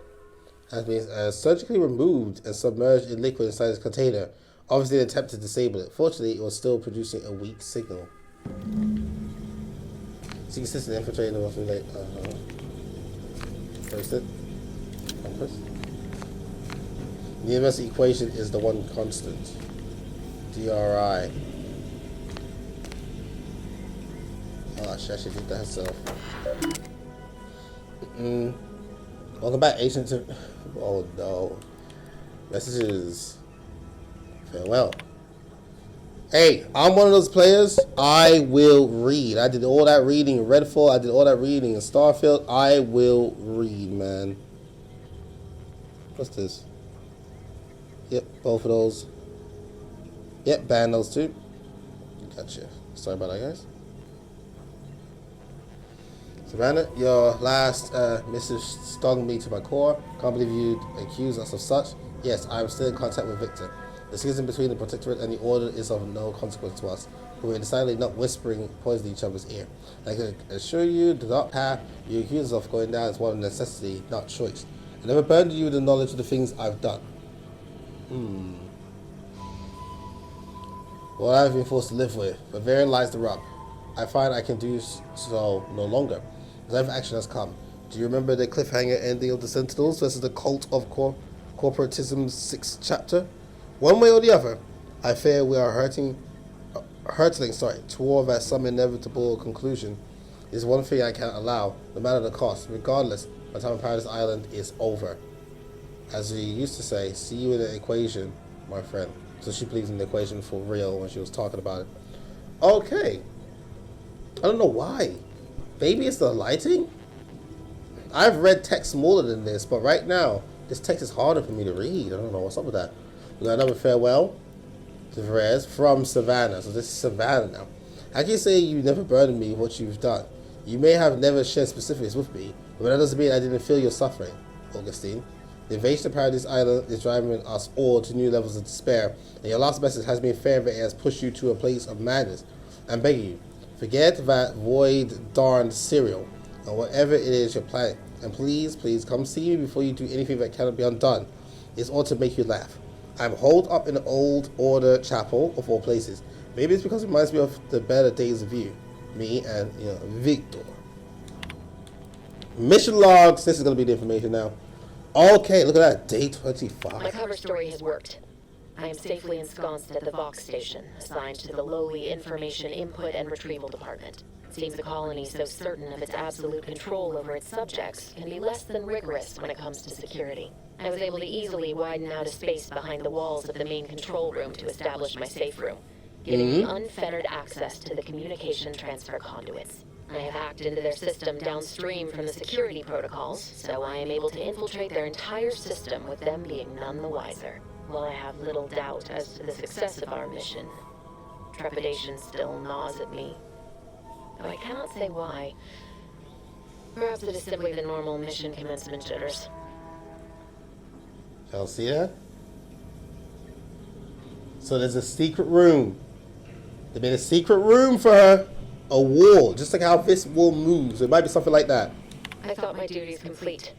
Has been surgically removed and submerged in liquid inside its container. Obviously, they attempted to disable it. Fortunately, it was still producing a weak signal. So you can assist in infiltrating the most relate. First it. Compass. The universal equation is the one constant. DRI. Oh, shit, I should did that herself. Welcome back, Agent. Oh no. Messages. Farewell. Hey, I'm one of those players. I will read. I did all that reading in Redfall. I did all that reading in Starfield. I will read, man. What's this? Yep, both of those. Yep, ban those two. Gotcha. Sorry about that, guys. Savannah, your last missive stung me to my core. Can't believe you'd accuse us of such. Yes, I'm still in contact with Victor. The schism between the Protectorate and the Order is of no consequence to us. We're decidedly not whispering poison in each other's ear. I can assure you, the dark path you accuse us of going down is one of necessity, not choice. I never burdened you with the knowledge of the things I've done. Well, I've been forced to live with, but therein lies the rub. I find I can do so no longer. Life action has come. Do you remember the cliffhanger ending of the Sentinels versus the Cult of Corporatism's 6th chapter? One way or the other, I fear we are hurtling toward that some inevitable conclusion. Is one thing I can't allow, no matter the cost. Regardless, my time on Paradise Island is over. As we used to say, see you in the equation, my friend. So she believes in the equation for real when she was talking about it. Okay. I don't know why. Maybe it's the lighting? I've read text smaller than this, but right now, this text is harder for me to read. I don't know what's up with that. We got another farewell to Perez from Savannah. So this is Savannah now. How can you say you never burdened me with what you've done? You may have never shared specifics with me, but that doesn't mean I didn't feel your suffering, Augustine. The invasion of Paradise Island is driving us all to new levels of despair, and your last message has been fair that it has pushed you to a place of madness. I'm begging you, forget that void darned cereal, and whatever it is you're planning. And please, please come see me before you do anything that cannot be undone. It's all to make you laugh. I'm holed up in the old order chapel of all places. Maybe it's because it reminds me of the better days of you. Me and, Victor. Mission logs. This is gonna be the information now. Okay, look at that. Day 25. My cover story has worked. I am safely ensconced at the Vox station, assigned to the lowly Information Input and Retrieval Department. It seems the colony, so certain of its absolute control over its subjects, can be less than rigorous when it comes to security. I was able to easily widen out a space behind the walls of the main control room to establish my safe room, giving me unfettered access to the communication transfer conduits. I have hacked into their system downstream from the security protocols, so I am able to infiltrate their entire system with them being none the wiser. While I have little doubt as to the success of our mission, trepidation still gnaws at me. Though I cannot say why. Perhaps it is simply the normal mission commencement jitters. Y'all see that? So there's a secret room. They made a secret room for her. A wall, just like how this wall moves. It might be something like that. I thought my duties complete.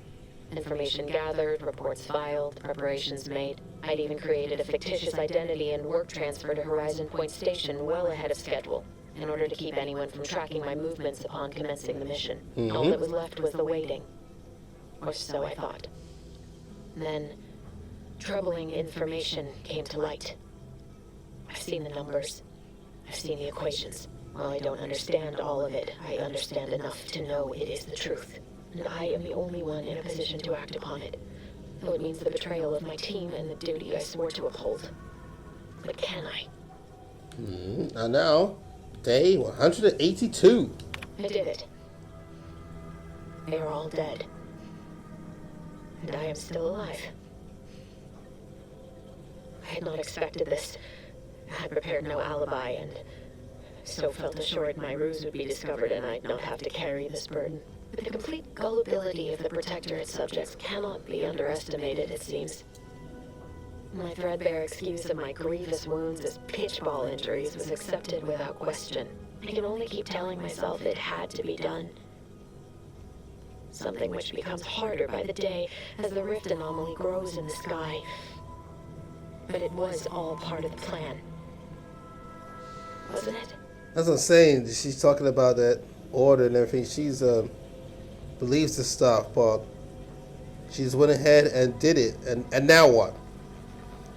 Information gathered, reports filed, preparations made. I'd even created a fictitious identity and work transfer to Horizon Point Station well ahead of schedule, in order to keep anyone from tracking my movements upon commencing the mission. All that was left was the waiting. Or so I thought. Then, troubling information came to light. I've seen the numbers. I've seen the equations. While I don't understand all of it, I understand enough to know it is the truth. And I am the only one in a position to act upon it. Though it means the betrayal of my team and the duty I swore to uphold. But can I? And now, day 182. I did it. They are all dead. And I am still alive. I had not expected this. I had prepared no alibi and so felt assured my ruse would be discovered and I'd not have to carry this burden. But the complete gullibility of the Protectorate subjects cannot be underestimated, it seems. My threadbare excuse of my grievous wounds as pitchball injuries was accepted without question. I can only keep telling myself it had to be done. Something which becomes harder by the day as the rift anomaly grows in the sky. But it was all part of the plan. Wasn't it? That's what I'm saying. She's talking about that order and everything. She's believes the stuff, but she just went ahead and did it. And now what?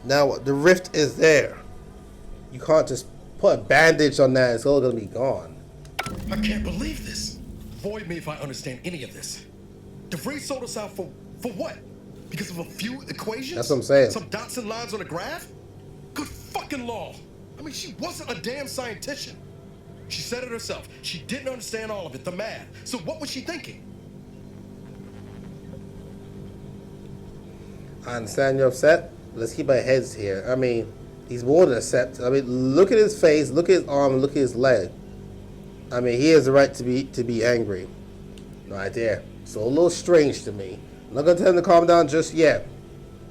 Now what? The rift is there. You can't just put a bandage on that. It's all gonna be gone. I can't believe this. Void me if I understand any of this. DeVries sold us out for what? Because of a few equations? That's what I'm saying. Some dots and lines on a graph? Good fucking law. I mean, she wasn't a damn scientist. She said it herself. She didn't understand all of it, the math. So what was she thinking? I understand you're upset. Let's keep our heads here. I mean, he's more than upset. I mean, look at his face, look at his arm, look at his leg. I mean, he has the right to be angry. No idea. So a little strange to me. I'm not gonna tell him to calm down just yet.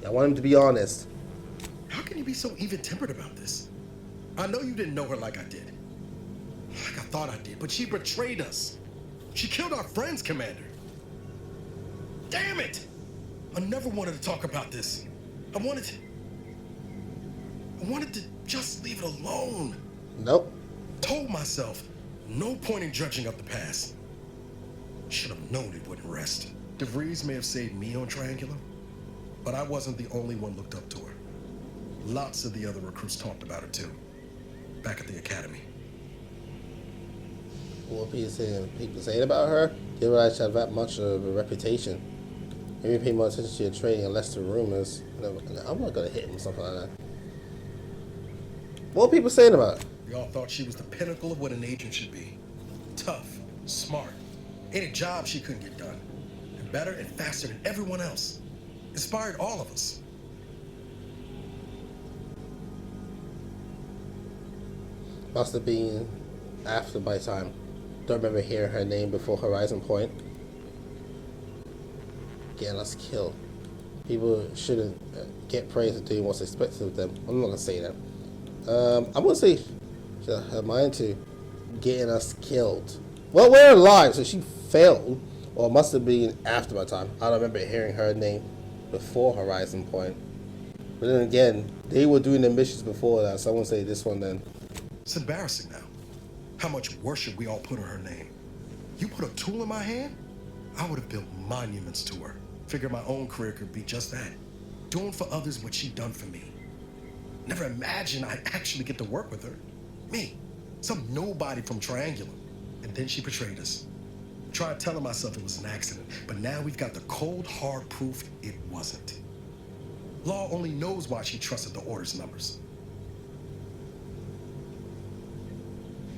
I want him to be honest. How can you be so even-tempered about this? I know you didn't know her like I did. Like I thought I did, but she betrayed us. She killed our friends, Commander. Damn it! I never wanted to talk about this. I wanted to just leave it alone. Nope. Told myself, no point in judging up the past. Should have known it wouldn't rest. DeVries may have saved me on Triangular, but I wasn't the only one looked up to her. Lots of the other recruits talked about her too, back at the academy. What people saying about her? Didn't realize she had that much of a reputation. Maybe pay more attention to your training and less to rumors. I'm not gonna hit him or something like that. What are people saying about her? We all thought she was the pinnacle of what an agent should be. Tough, smart, any job she couldn't get done. And better and faster than everyone else. Inspired all of us. Must have been after my time. Don't remember hearing her name before Horizon Point. Getting us killed. People shouldn't get praise for doing what's expected of them. I'm not gonna say that. I'm gonna say her mind to getting us killed. Well, we're alive, so she failed, or it must have been after my time. I don't remember hearing her name before Horizon Point. But then again, they were doing the missions before that, so I won't say this one then. It's embarrassing now. How much worship we all put on her name. You put a tool in my hand? I would have built monuments to her. Figured my own career could be just that. Doing for others what she done for me. Never imagined I'd actually get to work with her. Me, some nobody from Triangular. And then she betrayed us. Tried telling myself it was an accident, but now we've got the cold, hard proof it wasn't. Law only knows why she trusted the Order's numbers.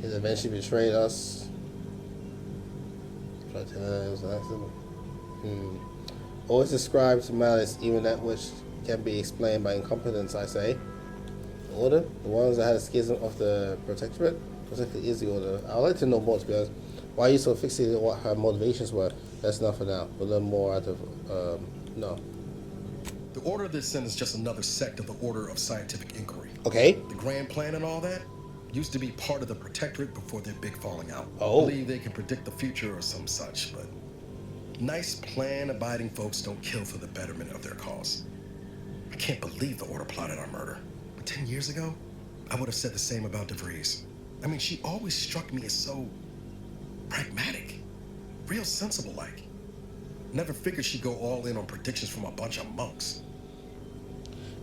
He eventually betrayed us. Tried to tell her it was an accident. Always describes malice, even that which can be explained by incompetence, I say. The Order? The ones that had a schism of the Protectorate? Protectorate is the Order. I'd like to know more, to be honest. Why are you so fixated on what her motivations were? That's enough for now. We'll learn more out of, no. The Order of this Sin is just another sect of the Order of Scientific Inquiry. Okay. The Grand Plan and all that used to be part of the Protectorate before their big falling out. Oh. Believe they can predict the future or some such, but nice plan-abiding folks don't kill for the betterment of their cause. I can't believe the Order plotted our murder. But 10 years ago, I would have said the same about DeVries. I mean, she always struck me as so pragmatic, real sensible-like. Never figured she'd go all in on predictions from a bunch of monks.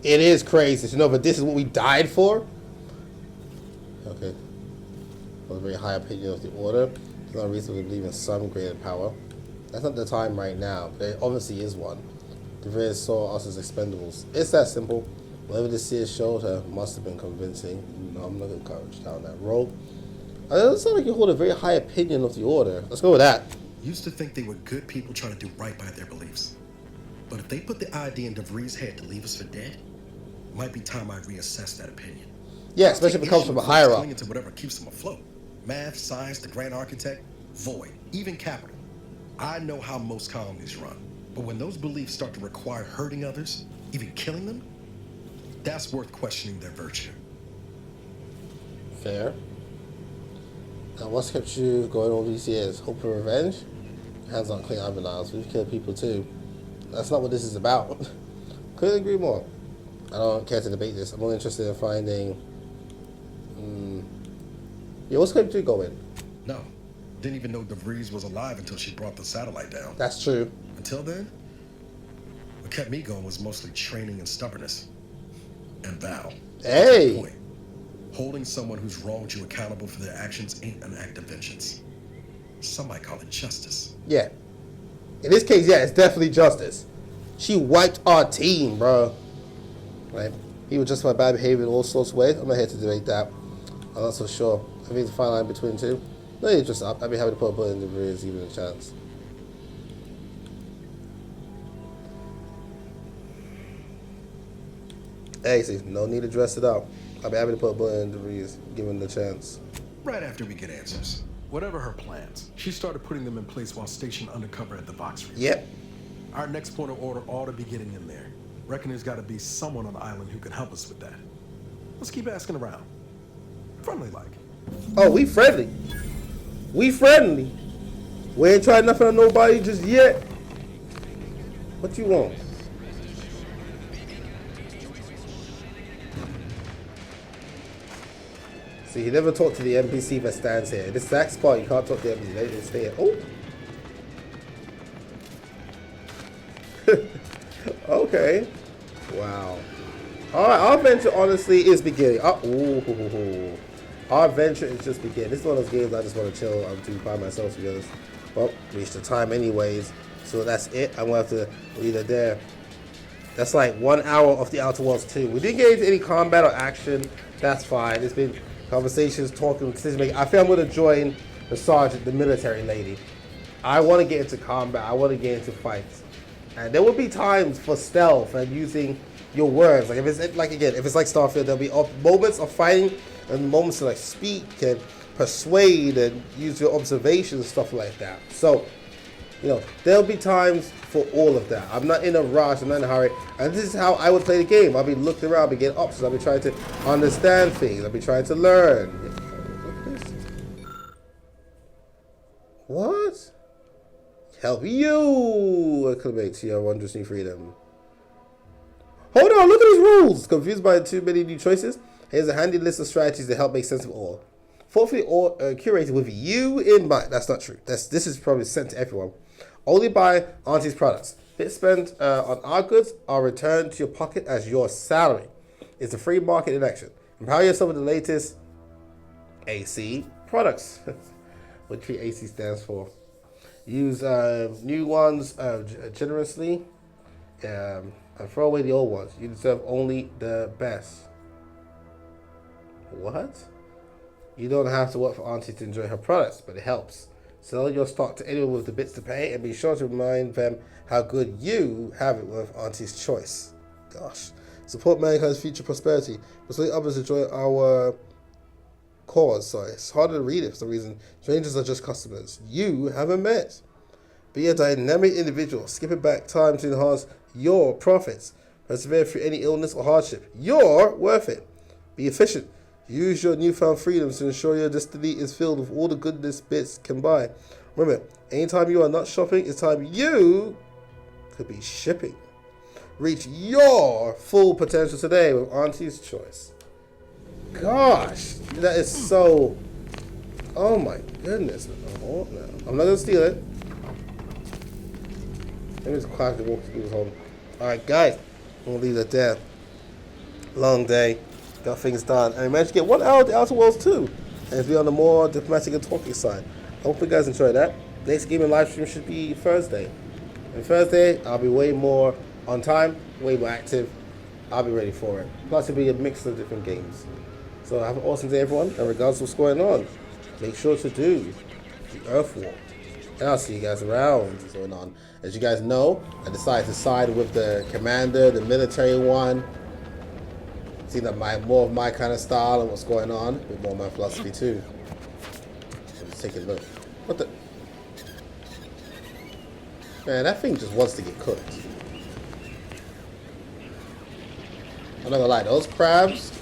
It is crazy, you know, but this is what we died for? Okay. Well, a very high opinion of the Order. There's no reason to believe in some greater power. That's not the time right now, but there obviously is one. DeVries saw us as expendables. It's that simple. Whatever the seers showed her must have been convincing. No, I'm not going to encourage down that road. It doesn't sound like you hold a very high opinion of the Order. Let's go with that. Used to think they were good people trying to do right by their beliefs. But if they put the idea in DeVries' head to leave us for dead, it might be time I reassess that opinion. Yeah, especially if it comes from a higher up. Clinging to whatever keeps them afloat. Math, science, the grand architect, void, even capital. I know how most colonies run. But when those beliefs start to require hurting others, even killing them, that's worth questioning their virtue. Fair. Now, what's kept you going all these years? Hope for revenge? Hands on clean eyebrows. We've killed people too. That's not what this is about. Couldn't agree more. I don't care to debate this. I'm only interested in finding... Yeah, what's kept you going? No. Didn't even know DeVries was alive until she brought the satellite down. That's true. Until then, what kept me going was mostly training and stubbornness. And Val. Hey! Point. Holding someone who's wronged you accountable for their actions ain't an act of vengeance. Some might call it justice. Yeah. In this case, yeah, it's definitely justice. She wiped our team, bro. Right? He was justified bad behavior in all sorts of ways. I'm not here to debate that. I'm not so sure. I think the fine line between the two. No, you're just up. I'd be happy to put a bullet in the rears, even a chance. Hey, see, no need to dress it up. I'd be happy to put a bullet in the rears, given the chance. Right after we get answers. Whatever her plans, she started putting them in place while stationed undercover at the Vox Region. Yep. Our next point of order ought to be getting in there. Reckon there's got to be someone on the island who can help us with that. Let's keep asking around. Friendly like. Oh, we friendly. We friendly. We ain't tried nothing on nobody just yet. What you want? See, he never talked to the NPC that stands here. This exact spot, you can't talk to the NPC. They just stay here. Oh. Okay. Wow. Alright, our adventure honestly is beginning. Ooh. Our adventure is just beginning. This is one of those games I just want to chill to by myself, to be honest. Well, reached the time anyways. So that's it. I'm going to have to leave it there. That's like 1 hour of the Outer Worlds 2. We didn't get into any combat or action. That's fine. It's been conversations, talking, decision making. I feel I'm going to join the sergeant, the military lady. I want to get into combat. I want to get into fights. And there will be times for stealth and using your words. Like if it's like again, if it's like Starfield, there'll be moments of fighting and moments to like speak and persuade and use your observations and stuff like that. So, you know, there'll be times for all of that. I'm not in a rush, I'm not in a hurry. And this is how I would play the game. I'll be looking around, I'll be getting options, I'll be trying to understand things, I'll be trying to learn. What? Help you acclimate to your wondrous new freedom. Hold on, look at these rules. Confused by too many new choices? Here's a handy list of strategies to help make sense of all. Thoughtfully curated with you in mind. That's not true. This is probably sent to everyone. Only buy Auntie's products. Bits spent on our goods are returned to your pocket as your salary. It's a free market in action. Empower yourself with the latest AC products, which AC stands for. Use new ones generously and throw away the old ones. You deserve only the best. What? You don't have to work for Auntie to enjoy her products, but it helps. Sell your stock to anyone with the bits to pay and be sure to remind them how good you have it with Auntie's Choice. Gosh. Support mankind's future prosperity. Persuade others to join our cause. Sorry, it's harder to read it for some reason. Strangers are just customers you haven't met. Be a dynamic individual. Skip it back time to enhance your profits. Persevere through any illness or hardship. You're worth it. Be efficient. Use your newfound freedoms to ensure your destiny is filled with all the goodness bits can buy. Remember, anytime you are not shopping, it's time you could be shipping. Reach your full potential today with Auntie's Choice. Gosh, that is so... Oh my goodness. Oh, no. I'm not going to steal it. Let me just quietly walk through this home. Alright guys, I'm going to leave that there. Long day. Got things done. And I managed to get 1 hour of the Outer Worlds too. And it's be on the more diplomatic and talking side. I hope you guys enjoyed that. Next gaming live stream should be Thursday. And Thursday, I'll be way more on time, way more active. I'll be ready for it. Plus, it'll be a mix of different games. So have an awesome day, everyone. And regardless of what's going on, make sure to do the Earthwalker. And I'll see you guys around. What's going on? As you guys know, I decided to side with the commander, the military one. See that more of my kind of style and what's going on, a bit more of my philosophy too. Let's take a look. What the? Man, that thing just wants to get cooked. I'm not gonna lie, those crabs,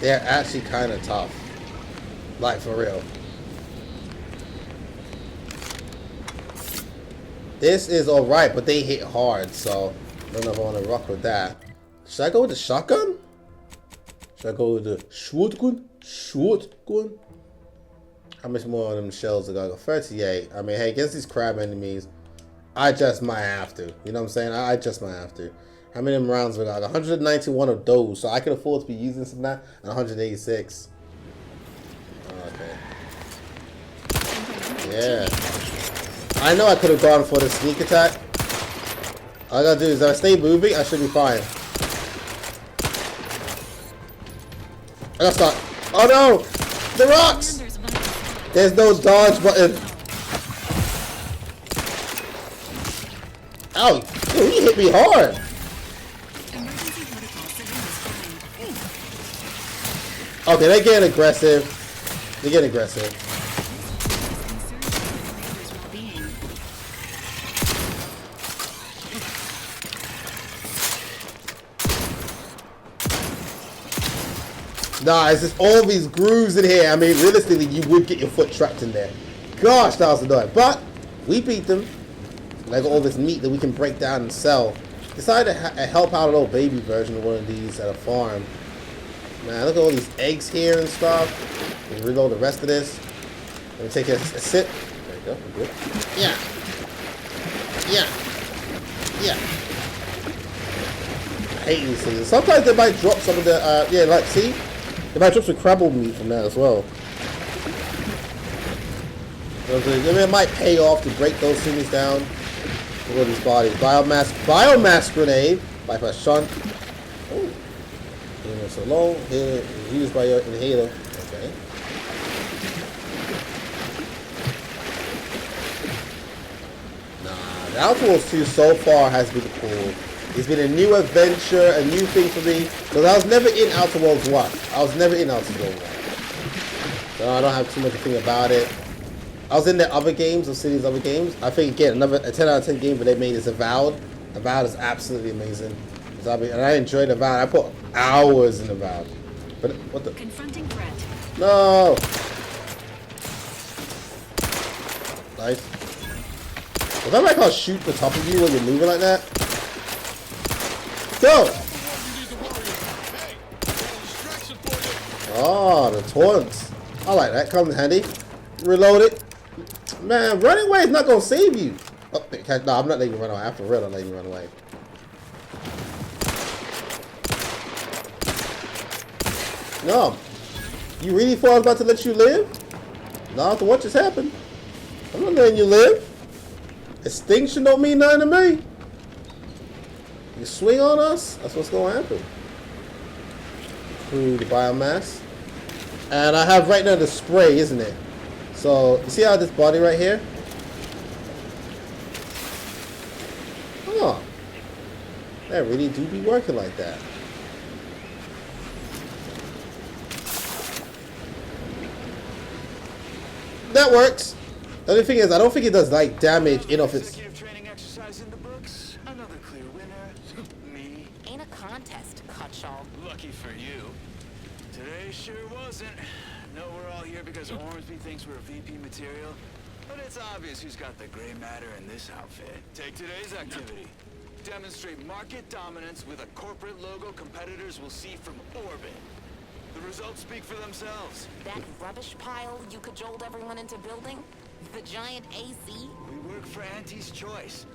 they're actually kind of tough. Like, for real. This is alright, but they hit hard, so I don't know if I want to rock with that. Should I go with the shotgun? Should I go with the shotgun? Shotgun? How much more of them shells I got? 38. I mean, hey, against these crab enemies, I just might have to. You know what I'm saying? I just might have to. How many of them rounds we got? 191 of those, so I can afford to be using some of that. And 186. Okay. Yeah. I know I could have gone for the sneak attack. All I gotta do is if I stay moving, I should be fine. I gotta start. Oh no! The rocks! There's no dodge button. Ow! Dude, he hit me hard. Okay, they're getting aggressive. They're getting aggressive. Nah, it's just all these grooves in here. I mean, realistically, you would get your foot trapped in there. Gosh, that was annoying. But we beat them. And I got all this meat that we can break down and sell. Decided to help out a little baby version of one of these at a farm. Man, look at all these eggs here and stuff. Let's reload the rest of this. Let me take a sip. There you go. We're good. Yeah. Yeah. Yeah. I hate these things. Sometimes they might drop some of the, yeah, like, see? They might drop some crabble meat from that as well. It might pay off to break those things down. Look at these bodies. Biomass grenade by Sean. Oh. So long. Used by your inhaler. Okay. Nah, the Outer Worlds 2 so far has been cool. It's been a new adventure, a new thing for me. Because I was never in Outer Worlds 1. I was never in Outer Worlds 1. So I don't have too much to think about it. I was in the other games, I've seen these other games. I think, again, a 10 out of 10 game, but they made is Avowed. Avowed is absolutely amazing. And I enjoyed Avowed. I put hours in Avowed. But what the? Confronting threat. No! Nice. Was that like I'll shoot the top of you when you're moving like that? Go! Oh, the taunts. I like that. Comes in handy. Reload it. Man, running away is not going to save you. Oh, no, I'm not letting you run away. I'm for real not letting you run away. No. You really thought I was about to let you live? No, after what just happened. I'm not letting you live. Extinction don't mean nothing to me. You swing on us, that's what's going to happen. Through the biomass. And I have right now the spray, isn't it? So, you see how this body right here? Oh. That really do be working like that. That works. The only thing is, I don't think it does like damage in of its. Training exercise in the books. Another clear winner. Me. Ain't a contest, Cutshall. Lucky for you. Today sure wasn't. No, we're all here because Ormsby thinks we're VP material. But it's obvious who's got the gray matter in this outfit. Take today's activity. Demonstrate market dominance with a corporate logo competitors will see from orbit. The results speak for themselves. That rubbish pile you cajoled everyone into building? The giant AC? We work for Auntie's Choice.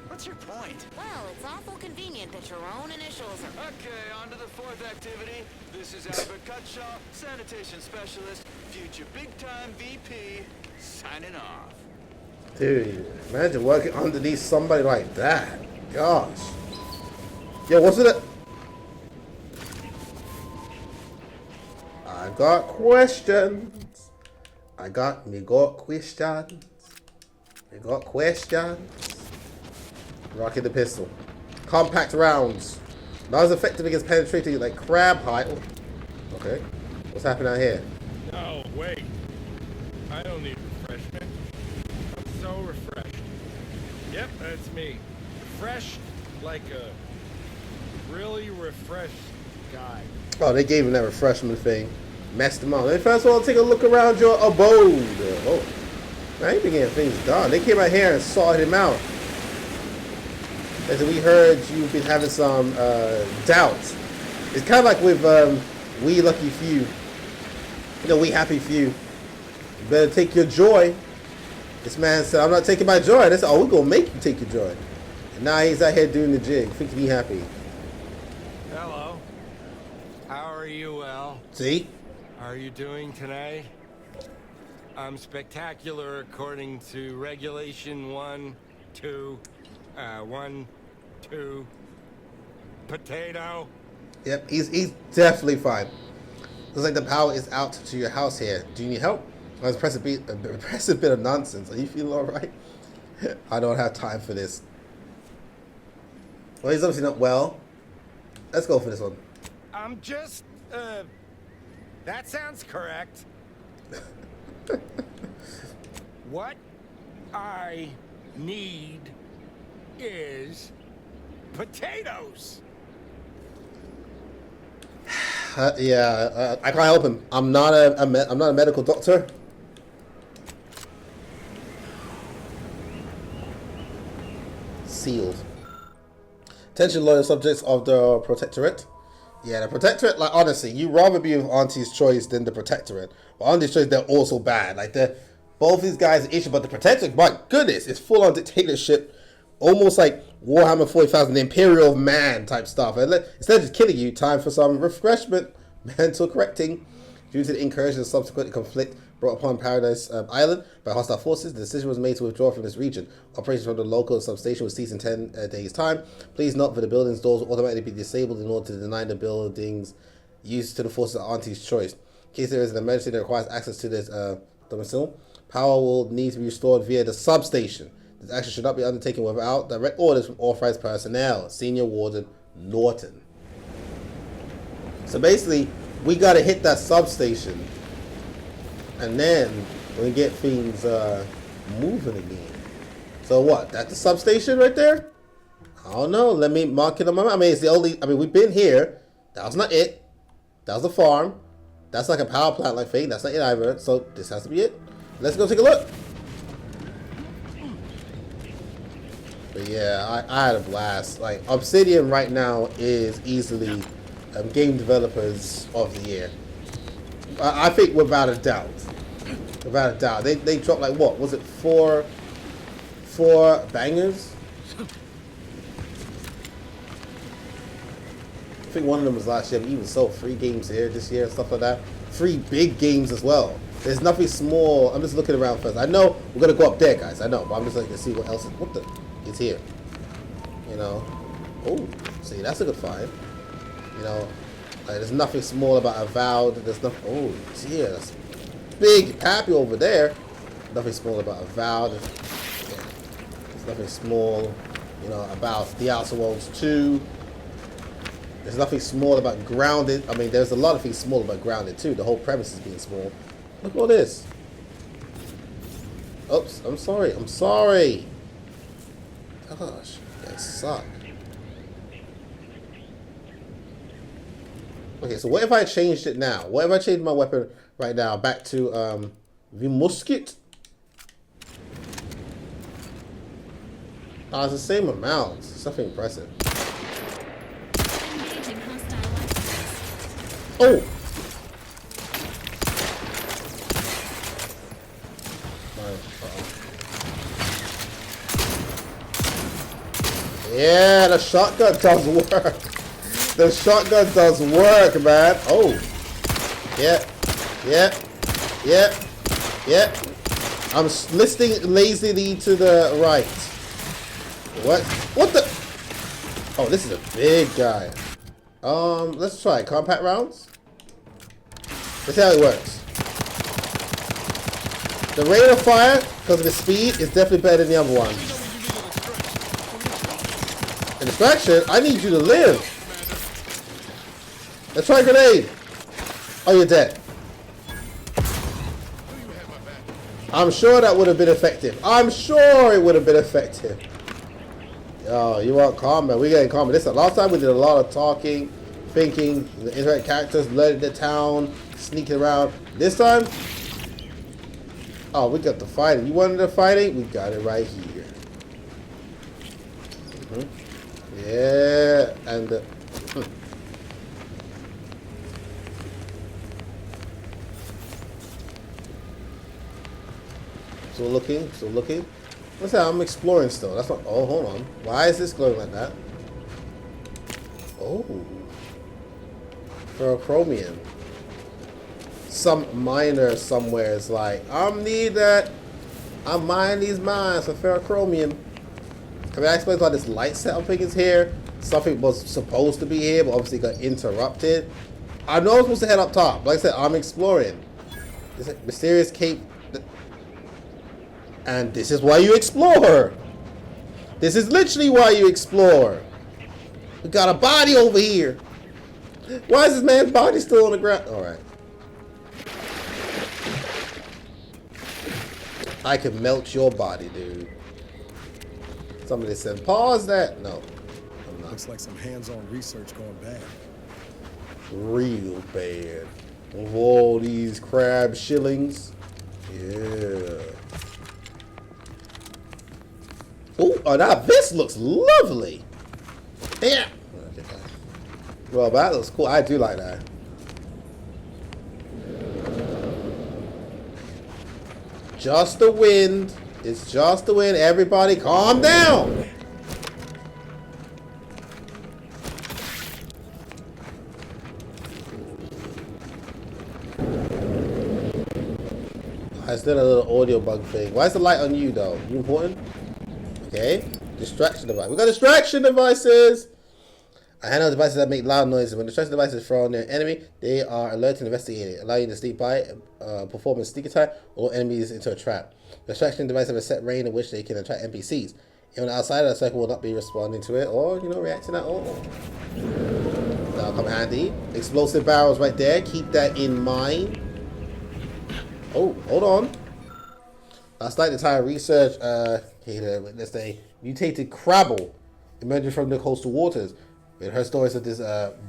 What's your point? Well, it's awful convenient that your own initials are... Okay, on to the fourth activity. This is Albert Cutshaw, sanitation specialist, future big-time VP, signing off. Dude, imagine working underneath somebody like that. Gosh. Yo, what's it? I got questions. I got questions. We got questions. Rocking the pistol. Compact rounds. Not as effective against penetrating like crab height. Okay. What's happening out here? No, wait. I don't need refreshment. I'm so refreshed. Yep, that's me. Refreshed like a really refreshed guy. Oh, they gave him that refreshment thing. Messed him up. They first want to take a look around your abode. Oh. I ain't been getting things done. They came out here and sorted him out. As we heard you've been having some doubts. It's kind of like with We Lucky Few. You know, We Happy Few. You better take your joy. This man said, I'm not taking my joy. They said, oh, we're going to make you take your joy. And now he's out here doing the jig, thinking he happy. Hello. How are you, Al? See? How are you doing tonight? I'm spectacular according to regulation 1, 2, potato. Yep, he's definitely fine. Looks like the power is out to your house here. Do you need help? That's a impressive bit of nonsense. Are you feeling alright? I don't have time for this. Well, he's obviously not well. Let's go for this one. I'm just, that sounds correct. What I need is potatoes. Yeah, I can't help him. I'm not a medical doctor. Sealed. Attention, loyal subjects of the Protectorate. Yeah, the Protectorate, like, honestly, you'd rather be with Auntie's Choice than the Protectorate. But Auntie's Choice, they're also bad. Like, both these guys are issue, but the Protectorate, my goodness, it's full on dictatorship. Almost like Warhammer 40,000, the Imperial Man type stuff. And instead of just killing you, time for some refreshment, mental correcting. Due to the incursion and subsequent conflict brought upon Paradise Island by hostile forces, the decision was made to withdraw from this region. Operations from the local substation will cease in 10 days' time. Please note that the building's doors will automatically be disabled in order to deny the building's use to the forces of Auntie's Choice. In case there is an emergency that requires access to this domicile, power will need to be restored via the substation. This action should not be undertaken without direct orders from authorized personnel. Senior Warden Norton. So basically, we gotta hit that substation, and then we get things moving again. So what? That's the substation right there? I don't know. Let me mark it on my map. I mean, it's the only. I mean, we've been here. That was not it. That was the farm. That's like a power plant like thing. That's not it either. So this has to be it. Let's go take a look. But yeah, I had a blast. Like, Obsidian right now is easily game developers of the year. I think without a doubt. Without a doubt. They dropped like, what? Was it 4 4 bangers. I think one of them was last year, but even so, 3 games here this year, stuff like that. 3 big games as well. There's nothing small. I'm just looking around first. I know we're gonna go up there, guys. I know, but I'm just looking to see what else is. What the is here? You know. Oh, see, that's a good find. You know, like, there's nothing small about Avowed. There's nothing. Oh, dear, that's big Pappy over there. Nothing small about Avowed. Yeah. There's nothing small, you know, about The Outer Worlds 2. There's nothing small about Grounded. I mean, there's a lot of things small about Grounded too. The whole premise is being small. Look at all this. Oops, I'm sorry. I'm sorry. Gosh, you guys suck. Okay, so what if I changed it now? What if I changed my weapon right now back to the musket? It's the same amount. It's nothing impressive. Oh! Yeah, the shotgun does work. The shotgun does work, man. Oh. Yeah. Yeah. Yeah. Yeah. I'm listing lazily to the right. What? What the? Oh, this is a big guy. Let's try it. Compact rounds. Let's see how it works. The rate of fire, because of the speed, is definitely better than the other one. And distraction, I need you to live. Let's try a grenade. Oh, you're dead. I'm sure that would have been effective. I'm sure it would have been effective. Oh, you want combat? We're getting combat. Listen, last time we did a lot of talking, thinking, the interact characters, learning the town, sneaking around. This time, oh, we got the fighting. You wanted the fighting? We got it right here. Yeah, and still looking, still looking. Let's say I'm exploring still. That's not. Oh, hold on. Why is this glowing like that? Oh, ferrochromium. Some miner somewhere is like, I need that. I'm mining these mines for ferrochromium. I mean, I explained why this light setup thing is here. Something was supposed to be here, but obviously got interrupted. I know I'm supposed to head up top. Like I said, I'm exploring. This mysterious cape. And this is why you explore. This is literally why you explore. We got a body over here. Why is this man's body still on the ground? Alright. I can melt your body, dude. Somebody said, pause that. No, I'm not. Looks like some hands-on research going bad. Real bad. With all these crab shillings. Yeah. Ooh, oh, now this looks lovely. Yeah. Well, that looks cool. I do like that. Just the wind. It's just the wind. Everybody calm down. I still a little audio bug thing. Why is the light on you though? You important? Okay. Distraction device. We got distraction devices. I handle devices that make loud noises. When distraction devices throw on their enemy, they are alert and investigating, allowing you to sneak by, perform a sneak attack, or enemies into a trap. Distraction devices have a set range in which they can attract NPCs. Even outside of the circle will not be responding to it or, you know, reacting at all. That'll come handy. Explosive barrels right there. Keep that in mind. Oh, hold on. Last night, the entire research witnessed a mutated crabble emerging from the coastal waters. We had heard stories of this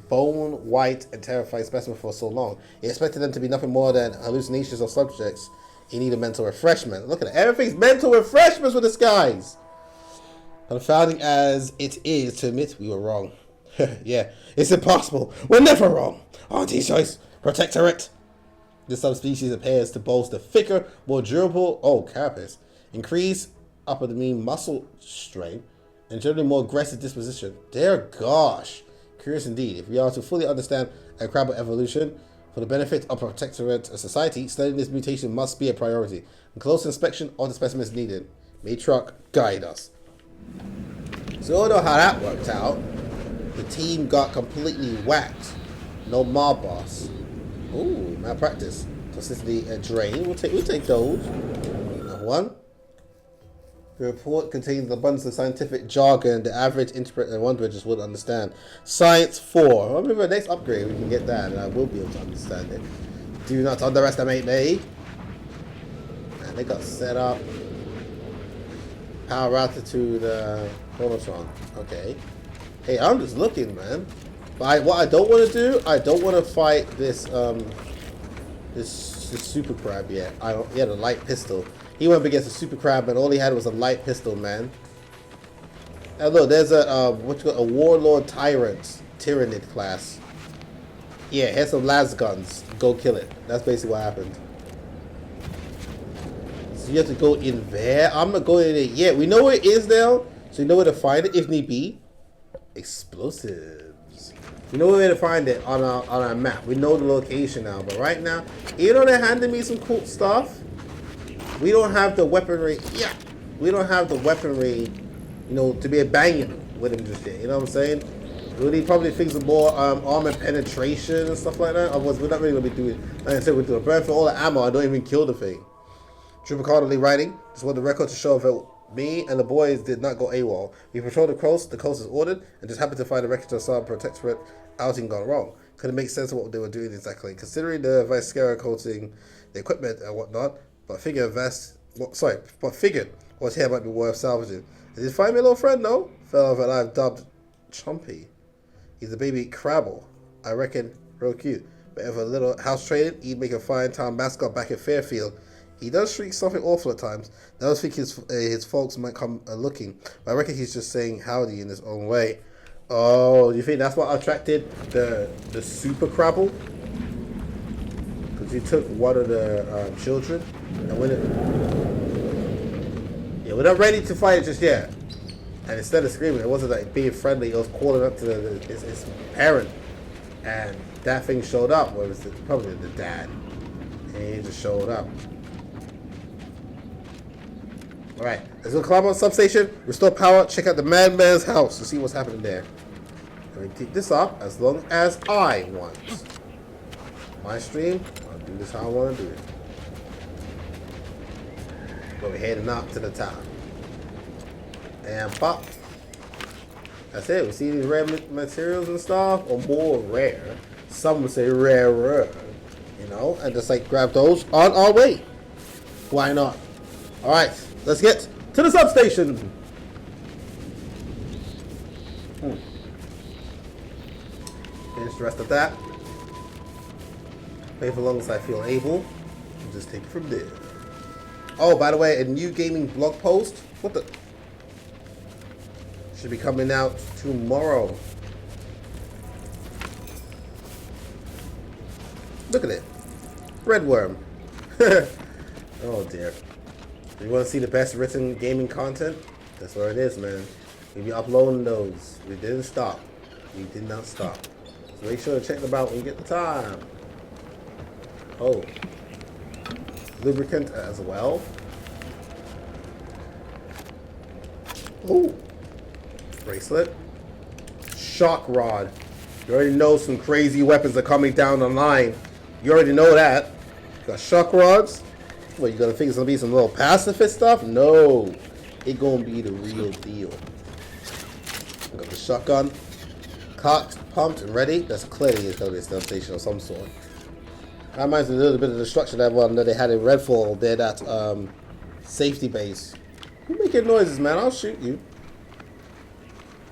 bone, white, and terrifying specimen for so long. He expected them to be nothing more than hallucinations of subjects in need of mental refreshment. Look at it. Everything's mental refreshments with this, guys. Confounding as it is to admit we were wrong. Yeah, it's impossible. We're never wrong. Auntie's choice. Protectorate. This subspecies appears to boast a thicker, more durable, carapace. Increase upper the mean muscle strain, and generally more aggressive disposition. Dear gosh. Curious indeed. If we are to fully understand a crab evolution for the benefit of protectorate society, studying this mutation must be a priority. A close inspection of the specimens needed. May truck guide us. So you all know how that worked out. The team got completely whacked. No mob boss. Ooh, malpractice. Toxicity and drain. We'll take those. Another one. The report contains an abundance of scientific jargon the average interpreter and wonder just would understand. Science 4. Well, maybe the next upgrade we can get that and I will be able to understand it. Do not underestimate me. And they got set up. Power router to the chronotron. Okay. Hey, I'm just looking, man. But what I don't want to do, I don't want to fight this this super crab yet. He had a light pistol. He went up against a super crab, and all he had was a light pistol, man. And look, there's a warlord tyrannid class. Yeah, here's some las guns. Go kill it. That's basically what happened. So you have to go in there. I'm not going in there yet. We know where it is now, so you know where to find it if need be. Explosives. We know where to find it on our map. We know the location now, but right now, you know they're handing me some cool stuff. We don't have the weaponry. Yeah, we don't have the weaponry, you know, to be banging with him just yet. You know what I'm saying? We need probably things with more armor penetration and stuff like that. Otherwise, we're not really gonna be doing. Like I said, we're doing burn for all the ammo. I don't even kill the thing. Trooper Cardinally writing. Just want the record to show that me and the boys did not go AWOL. We patrolled the coast as ordered, and just happened to find a wreckage of some protectorate outing gone wrong. Couldn't make sense of what they were doing exactly, considering the Viscera coating, the equipment and whatnot. But figured what's here might be worth salvaging. Did you find me a little friend though? Fellow that I've dubbed Chumpy. He's a baby Crabble. I reckon real cute. But if a little house trading, he'd make a fine town mascot back in Fairfield. He does shriek something awful at times. I don't think his folks might come looking, but I reckon he's just saying howdy in his own way. Oh, do you think that's what attracted the super Crabble? Because he took one of the children, and when we're not ready to fight it just yet. And instead of screaming, it wasn't like being friendly. It was calling up to his parent, and that thing showed up. Well, it was probably the dad, and he just showed up. Alright, let's go climb on substation, restore power, check out the madman's house to see what's happening there. Let me keep this up as long as I want. My stream, I'll do this how I want to do it. But we're heading up to the top. And pop. That's it, we see these rare materials and stuff, or more rare. Some would say rarer. You know, and just like grab those on our way. Why not? Alright. Let's get to the substation. Finish the rest of that. Play for long as I feel able. And just take it from there. Oh, by the way, a new gaming blog post. What the? Should be coming out tomorrow. Look at it. Red worm. Oh dear. You want to see the best written gaming content? That's where it is, man. We be uploading those. We didn't stop. We did not stop. So make sure to check them out when you get the time. Oh. Lubricant as well. Ooh. Bracelet. Shock rod. You already know some crazy weapons are coming down the line. You already know that. Got shock rods. What, you gonna think it's gonna be some little pacifist stuff? No. It gonna be the real deal. Got the shotgun. Cocked, pumped, and ready. That's clearly gonna be a substation of some sort. That reminds me a little bit of the structure that one that they had in Redfall. They're that safety base. You making noises, man. I'll shoot you.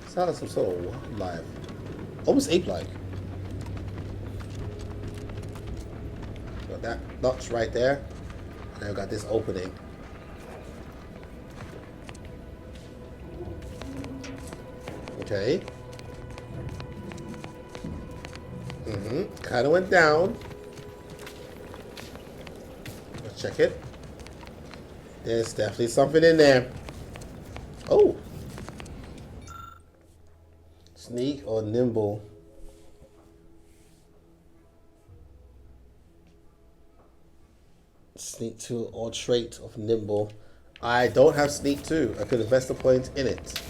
Sound like some sort of wildlife. Almost ape-like. Got that notch right there. Now we got this opening. Okay. Kind of went down. Let's check it. There's definitely something in there. Oh. Sneak or nimble. Sneak 2 or trait of nimble. I don't have sneak 2. I could invest a point in it.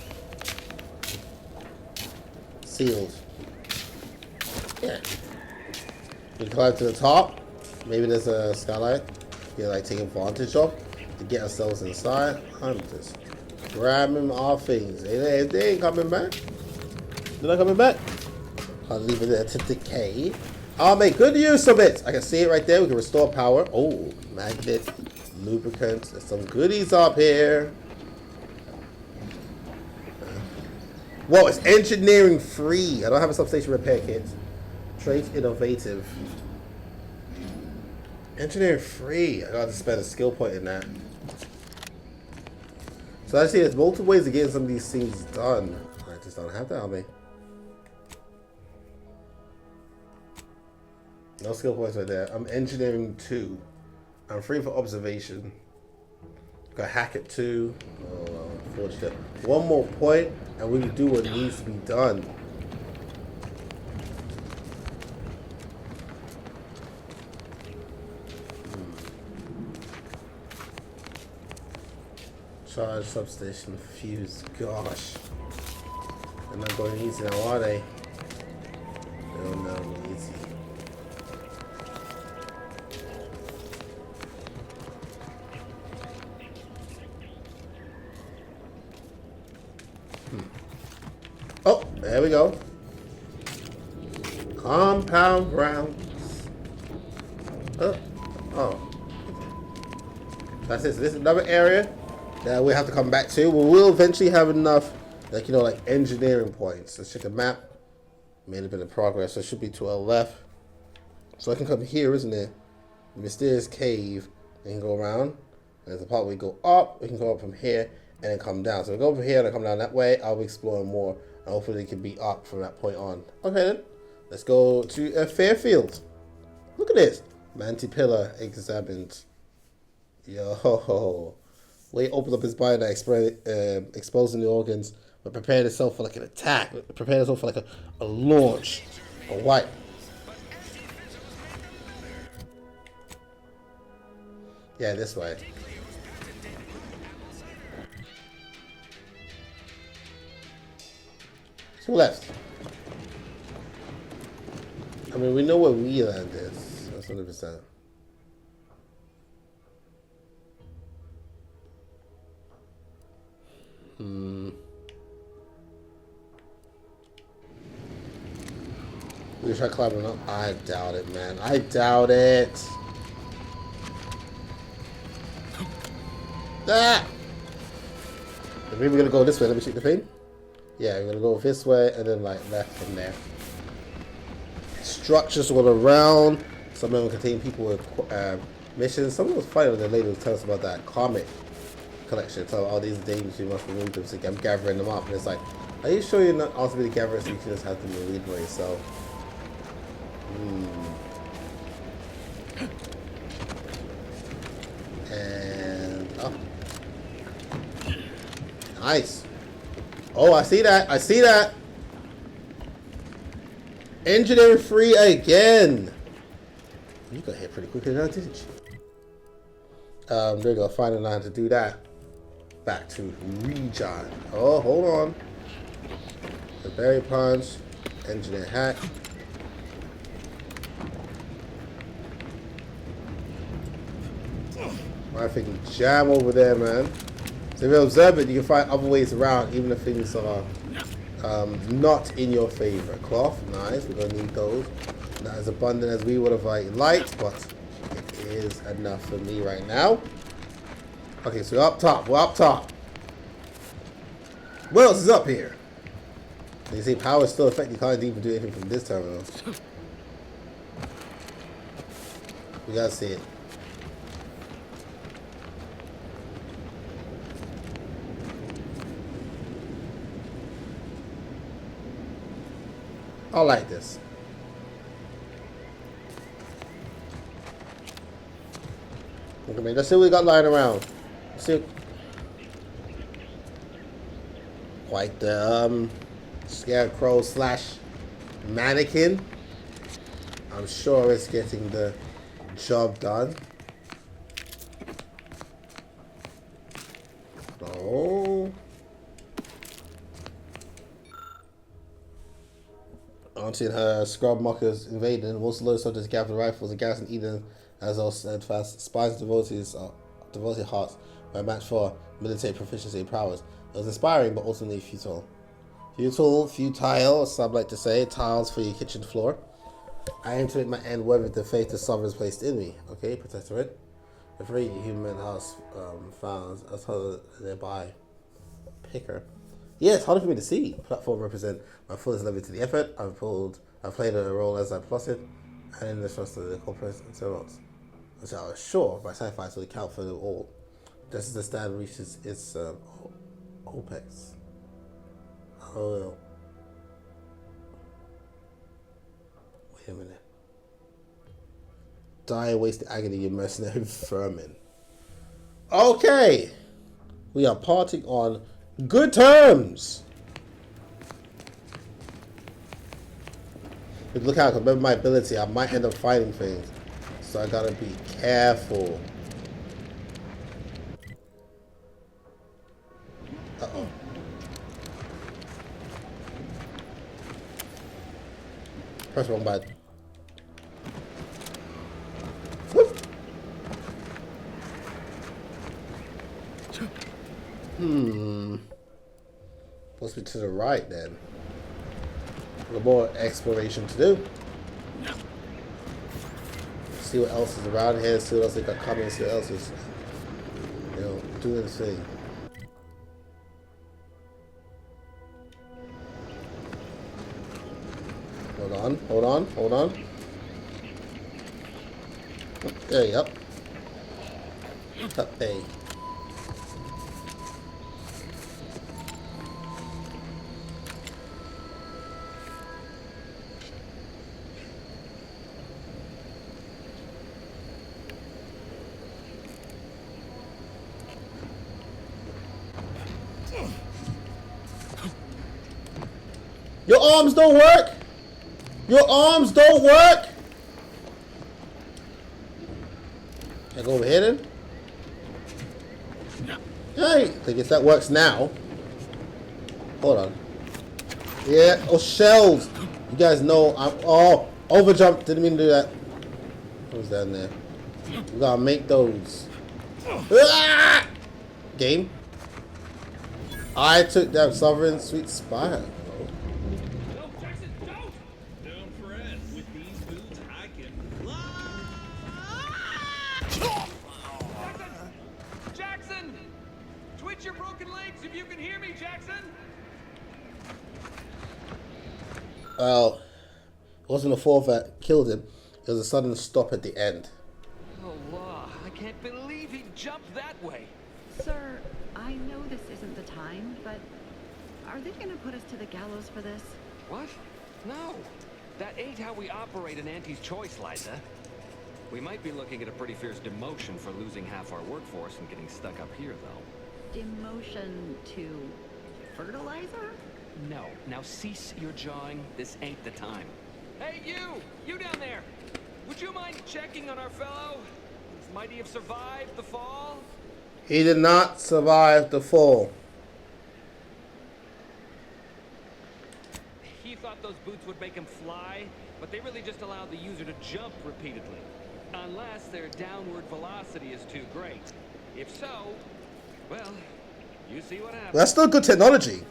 Sealed. Yeah. We climb to the top. Maybe there's a skylight. You like take advantage of to get ourselves inside. I'm just grabbing our things. They ain't coming back. They're not coming back. I'll leave it there to decay. I'll make good use of it. I can see it right there. We can restore power. Oh, magnet, lubricant. There's some goodies up here. Whoa, it's engineering free. I don't have a substation repair kit. Trait innovative. Engineering free. I gotta spend a skill point in that. So actually, there's multiple ways of getting some of these things done. I just don't have that on me. No skill points right there. I'm engineering 2. I'm free for observation. Got hack it 2. Oh, unfortunate. One more point, and we can do what needs to be done. Charge substation fuse. Gosh. They're not going easy now, are they? They're not easy. Oh, there we go. Compound grounds. Oh. That's it. So this is another area that we have to come back to. We will eventually have enough, like, you know, like engineering points. Let's check the map. Made a bit of progress. So it should be to our left. So I can come here, isn't it? The mysterious cave. And can go around. There's a part where we go up. We can go up from here and then come down. So we go over here and come down that way. I'll be exploring more. And hopefully it can be up from that point on. Okay then. Let's go to Fairfield. Look at this. Mantipilla examined. Yo. Wade opened up his body, exposing the organs, but prepared itself for like an attack. Prepared itself for like a launch. A wipe. Yeah, this way. So left. I mean, we know where we land is. That's 100%. We try climbing up. I doubt it, man. I doubt it. Ah! Maybe we're gonna go this way. Let me check the thing. Yeah, we're gonna go this way and then like left from there. Structures all around. Some of them contain people with missions. Someone was funny when the lady was telling us about that comic collection. So all these things you must remove them. So I'm gathering them up, and it's like, are you sure you're not ultimately gathering so you can just have them read by yourself? And oh, nice. Oh, I see that. I see that. Engineering free again. You got hit pretty quickly now, didn't you? There we go. Find a line to do that. Back to Region. Oh, hold on. The berry punch. Engineer hack. I think jam over there, man. So if you observe it, you can find other ways around, even if things are not in your favor. Cloth, nice. We're gonna need those. Not as abundant as we would have liked, but it is enough for me right now. Okay, so we're up top. We're up top. What else is up here? You see, power is still effective. You can't even do anything from this terminal. We gotta see it. I like this. Okay, man, let's see what we got lying around. Let's see. quite the scarecrow slash mannequin. I'm sure it's getting the job done. Oh. Until her scrub mockers invaded, most loyal soldiers gathered rifles and garrison Eden as all steadfast spies and devoted hearts were a match for military proficiency and prowess. It was inspiring but ultimately futile. Futile, some like to say, tiles for your kitchen floor. I aim to make my end worthy of the faith the sovereigns placed in me. Okay, Protectorate. The free human house found as her thereby picker. Yeah, it's hard for me to see. Platform represent my fullest level to the effort. I've played a role as I plotted, and in the trust of the corporate and so on. Which I was sure my sacrifice would account for them all. Just as the stand reaches its apex. Oh. Wait a minute. Die, wasted agony, you mercenary vermin. Okay. We are parting on good terms. But look out, remember my ability, I might end up fighting things. So I gotta be careful. Uh-oh. Press wrong button. Whoop. Must be to the right then. A little more exploration to do. See what else is around here, see what else they got coming, see what else is, doing the thing. Hold on. There you go. Up there. Your arms don't work! Your arms don't work! Can I go over here then? Hey! I guess that works now. Hold on. Yeah, oh, shells! You guys know I'm... Oh! Overjump! Didn't mean to do that. What was down there? We gotta make those. Ah! Game. I took that Sovereign Sweet Spire. Your broken legs if you can hear me, Jackson. Well, it wasn't a fall that killed him. It was a sudden stop at the end. Oh, wow. I can't believe he jumped that way. Sir, I know this isn't the time, but are they going to put us to the gallows for this? What? No. That ain't how we operate in Auntie's Choice, Liza. We might be looking at a pretty fierce demotion for losing half our workforce and getting stuck up here, though. Demotion to fertilizer? No. Now cease your jawing. This ain't the time. Hey, you! You down there! Would you mind checking on our fellow? Might he have survived the fall? He did not survive the fall. He thought those boots would make him fly, but they really just allowed the user to jump repeatedly. Unless their downward velocity is too great. If so, well, you see what happens. That's still good technology.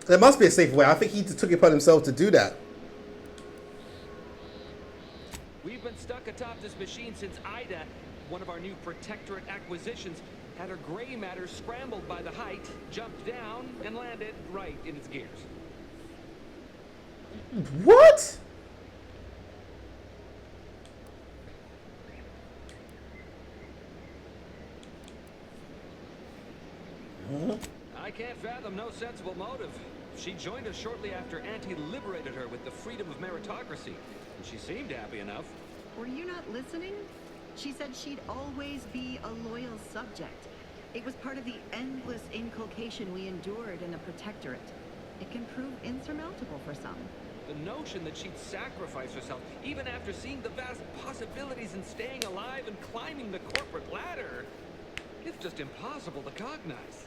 There must be a safer way. I think he took it upon himself to do that. We've been stuck atop this machine since Ida, one of our new Protectorate acquisitions, had her gray matter scrambled by the height, jumped down, and landed right in its gears. What? I can't fathom no sensible motive. She joined us shortly after Auntie liberated her with the freedom of meritocracy, and she seemed happy enough. Were you not listening? She said she'd always be a loyal subject. It was part of the endless inculcation we endured in the Protectorate. It can prove insurmountable for some. The notion that she'd sacrifice herself, even after seeing the vast possibilities in staying alive and climbing the corporate ladder, it's just impossible to cognize.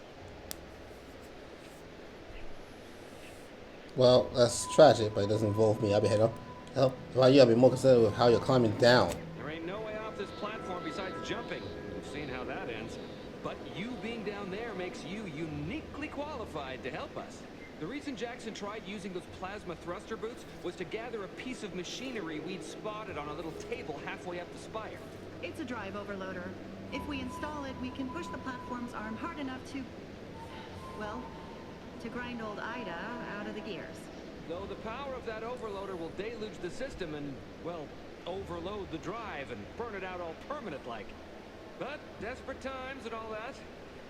Well, that's tragic, but it doesn't involve me. I'll be heading up. Hell, why you? I'll be more concerned with how you're climbing down. There ain't no way off this platform besides jumping. We've seen how that ends. But you being down there makes you uniquely qualified to help us. The reason Jackson tried using those plasma thruster boots was to gather a piece of machinery we'd spotted on a little table halfway up the spire. It's a drive overloader. If we install it, we can push the platform's arm hard enough to... well, to grind old Ida out of the gears. Though the power of that overloader will deluge the system and, well, overload the drive and burn it out all permanent-like. But desperate times and all that.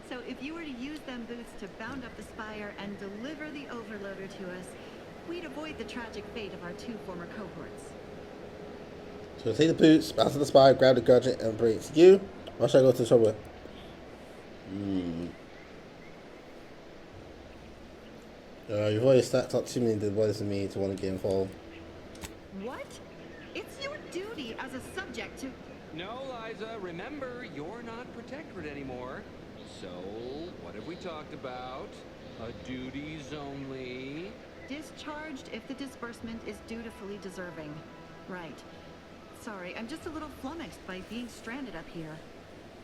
So if you were to use them boots to bound up the spire and deliver the overloader to us, we'd avoid the tragic fate of our two former cohorts. So take the boots, bounce to the spire, grab the gadget, and bring it to you. Or should I go to the subway? You've already stacked up too many dead bodies for me to want to get involved. What? It's your duty as a subject to... No, Liza, remember, you're not Protectorate anymore. So, what have we talked about? Duties only. Discharged if the disbursement is dutifully deserving. Right. Sorry, I'm just a little flummoxed by being stranded up here.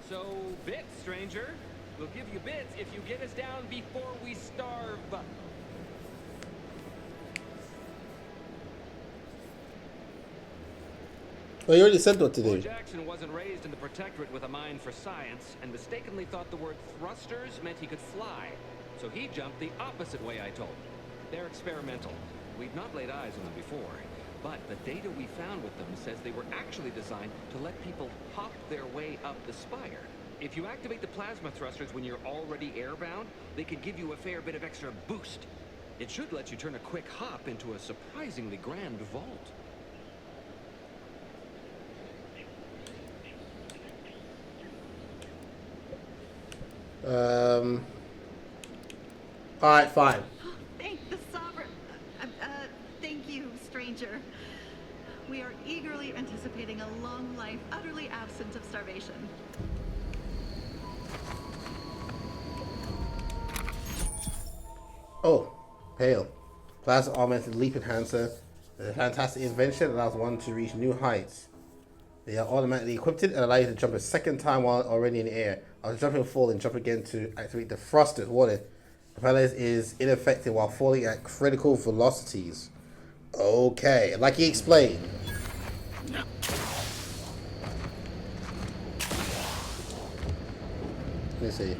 So, bits, stranger. We'll give you bits if you get us down before we starve. Well, you already said what to do. Well, Jackson wasn't raised in the Protectorate with a mind for science, and mistakenly thought the word thrusters meant he could fly. So he jumped the opposite way, I told him. They're experimental. We've not laid eyes on them before. But the data we found with them says they were actually designed to let people hop their way up the spire. If you activate the plasma thrusters when you're already airbound, they could give you a fair bit of extra boost. It should let you turn a quick hop into a surprisingly grand vault. Alright, fine. Thank the Sovereign. Thank you, stranger. We are eagerly anticipating a long life, utterly absent of starvation. Oh, hail. Plasma augmented leap enhancer. A fantastic invention that allows one to reach new heights. They are automatically equipped and allow you to jump a second time while already in the air. After jumping and falling, jump again to activate the thrusters. Warning. The propeller is ineffective while falling at critical velocities. Okay, like he explained. Let me see.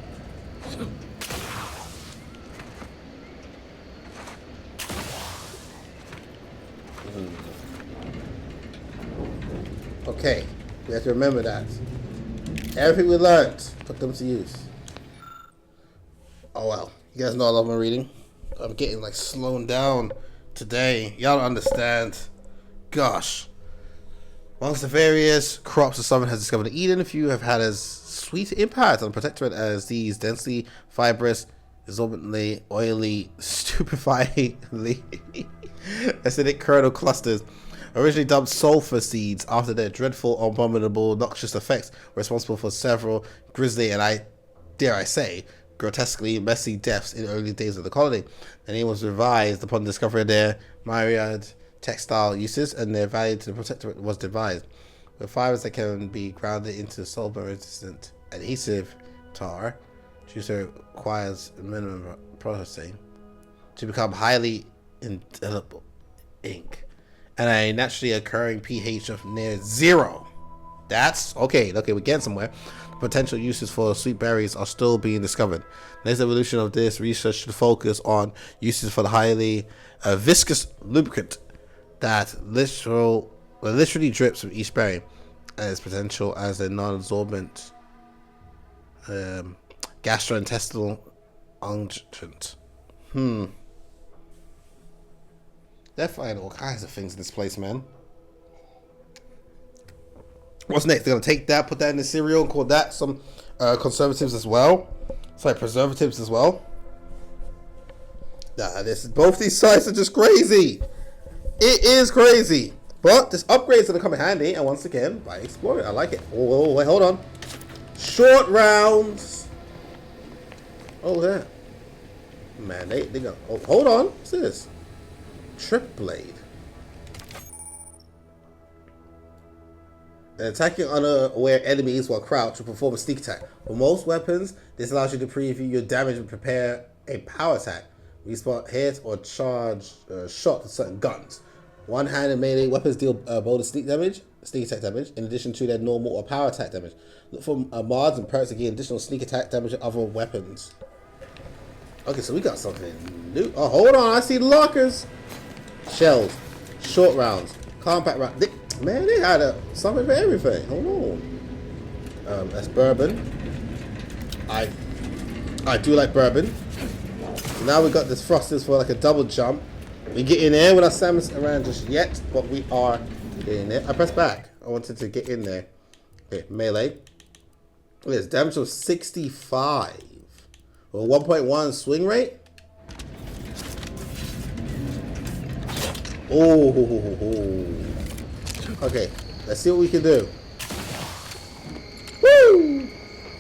Okay, we have to remember that. Everything we learned, put them to use. Oh well, you guys know I love my reading. I'm getting like slowed down today. Y'all don't understand. Gosh. Amongst the various crops the Southern has discovered in Eden, a few have had as sweet impact on the Protectorate as these densely fibrous, exorbitantly oily, stupefyingly acidic kernel clusters. Originally dubbed sulfur seeds after their dreadful, abominable, noxious effects were responsible for several grisly and dare I say, grotesquely messy deaths in the early days of the colony. The name was revised upon the discovery of their myriad textile uses, and their value to the Protectorate was devised. With fibers that can be grounded into solvent-resistant adhesive tar, juice requires minimum processing to become highly indelible ink, and a naturally occurring pH of near 0. That's okay. Okay, we're getting somewhere. Potential uses for sweet berries are still being discovered. The next evolution of this research should focus on uses for the highly viscous lubricant that literally drips from each berry, and its potential as a non-absorbent gastrointestinal unguent. They're finding all kinds of things in this place, man. What's next? They're gonna take that, put that in the cereal, and call that some conservatives as well. Sorry, preservatives as well. Nah, both these sites are just crazy. It is crazy. But this upgrade's gonna come in handy, and once again, by exploring. I like it. Oh, wait, hold on. Short rounds. Oh, yeah. Man, they got. Oh, hold on. What's this? Trip blade. Attacking unaware enemies while crouched will perform a sneak attack. For most weapons, this allows you to preview your damage and prepare a power attack. Respawn hit or charge shot with certain guns. One-handed melee weapons deal bonus sneak attack damage, in addition to their normal or power attack damage. Look for mods and perks to gain additional sneak attack damage and other weapons. Okay, so we got something new. Oh, hold on, I see lockers. Shells, short rounds, compact rounds. Man, they had something for everything. Hold on. That's bourbon. I do like bourbon. So now we got this thrusters for like a double jump. We get in there without Samus around just yet, but we are in there. I pressed back. I wanted to get in there. Okay, melee. Look at this, damage of 65. Or 1.1 swing rate. Oh. Okay, let's see what we can do. Woo!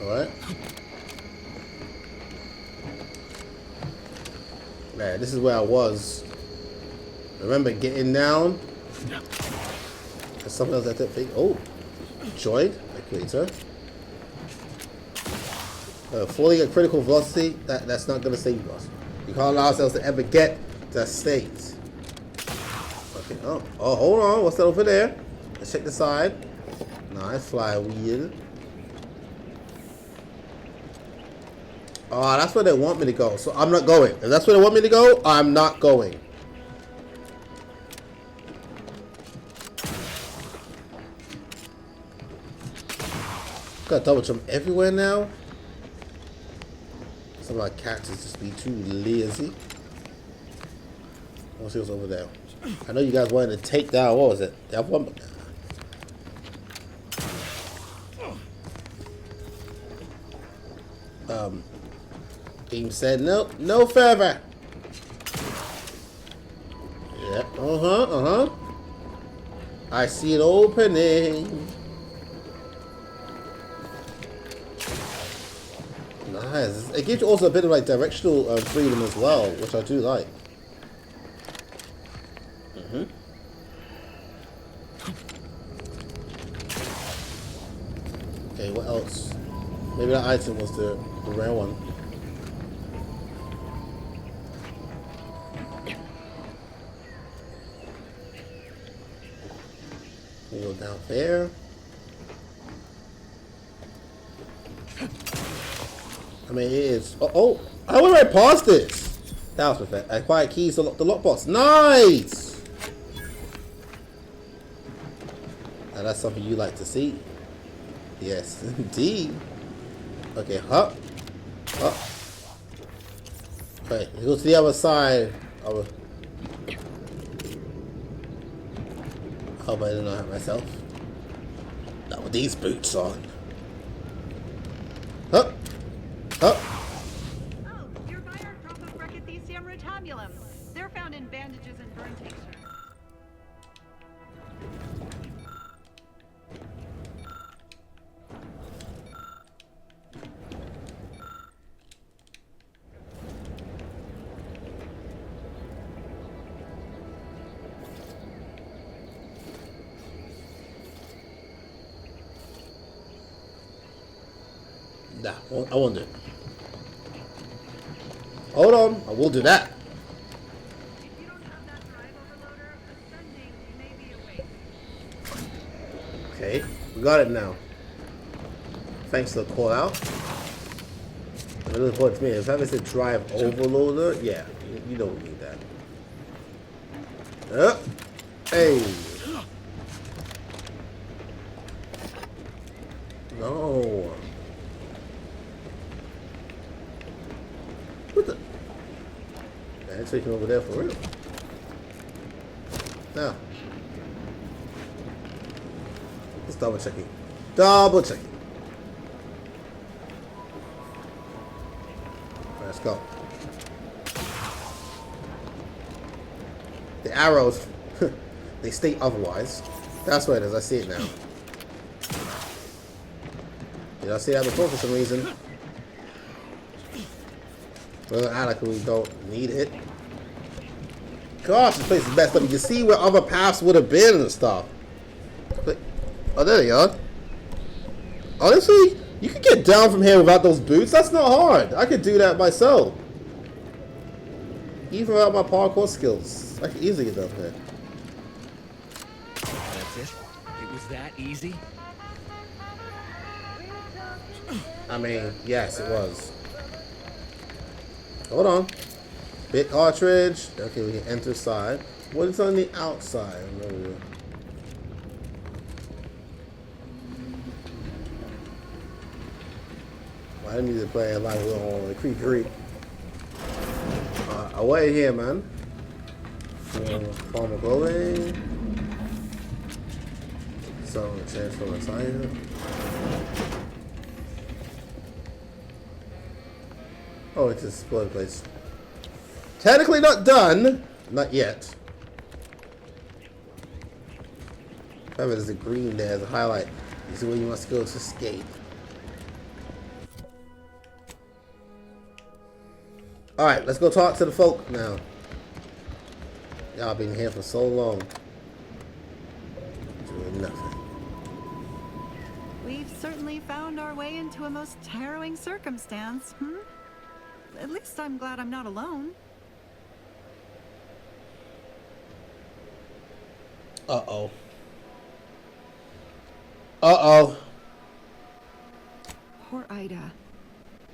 Alright. Man, this is where I was. Remember getting down? There's something else I didn't think. Oh, joined. Equator. Falling at critical velocity, that's not going to save us. We can't allow ourselves to ever get to that state. Okay, oh, hold on. What's that over there? Let's check the side. Nice flywheel. Oh, that's where they want me to go. So I'm not going. If that's where they want me to go, I'm not going. Got double jump everywhere now. Some of my characters just be too lazy. Let's see what's over there. I know you guys wanted to take down. What was it? That one. Team said no further. Yeah. I see an opening. Nice. It gives you also a bit of like directional freedom as well, which I do like. Okay, what else? Maybe that item was the rare one. We go down there. I mean, it is. Oh, I went right past this. That was perfect. Acquire keys to lock the lockbox. Nice. Now that's something you like to see. Yes, indeed. Okay, hop. Okay, let's go to the other side. I hope I didn't hurt myself. Not with these boots on. Up. Oh, your buyer Trophobrachithecium rotabulum. They're found in bandages and burn tincture. Nah, I won't do it. Hold on, I will do that. Okay, we got it now. Thanks to the call out. It looks forward to me. If I said drive overloader, yeah, you don't need that. Hey. No. What the? Man, it's taking over there for real. Now. Let's double checking. Double check. Let's go. The arrows, they state otherwise. That's what it is. I see it now. Did I see that before for some reason? Well, I like we don't need it. Gosh, this place is messed up. You can see where other paths would have been and stuff. But, oh, there they are. Honestly, you can get down from here without those boots. That's not hard. I could do that myself. Even without my parkour skills, I can easily get down from here. That's it? It was that easy? I mean, yes, it was. Hold on. Bit cartridge. Okay, we can enter side. What is on the outside? I didn't need to play a lot of Creek Creek. Away here, man. Farmer clothing. Selling a chance for the side. Oh, it's a split place. Technically not done. Not yet. However, there's a green there as a highlight. This is where you must go to escape. Alright, let's go talk to the folk now. Y'all been here for so long. Doing nothing. We've certainly found our way into a most harrowing circumstance, At least I'm glad I'm not alone. Uh-oh. Uh-oh. Poor Ida.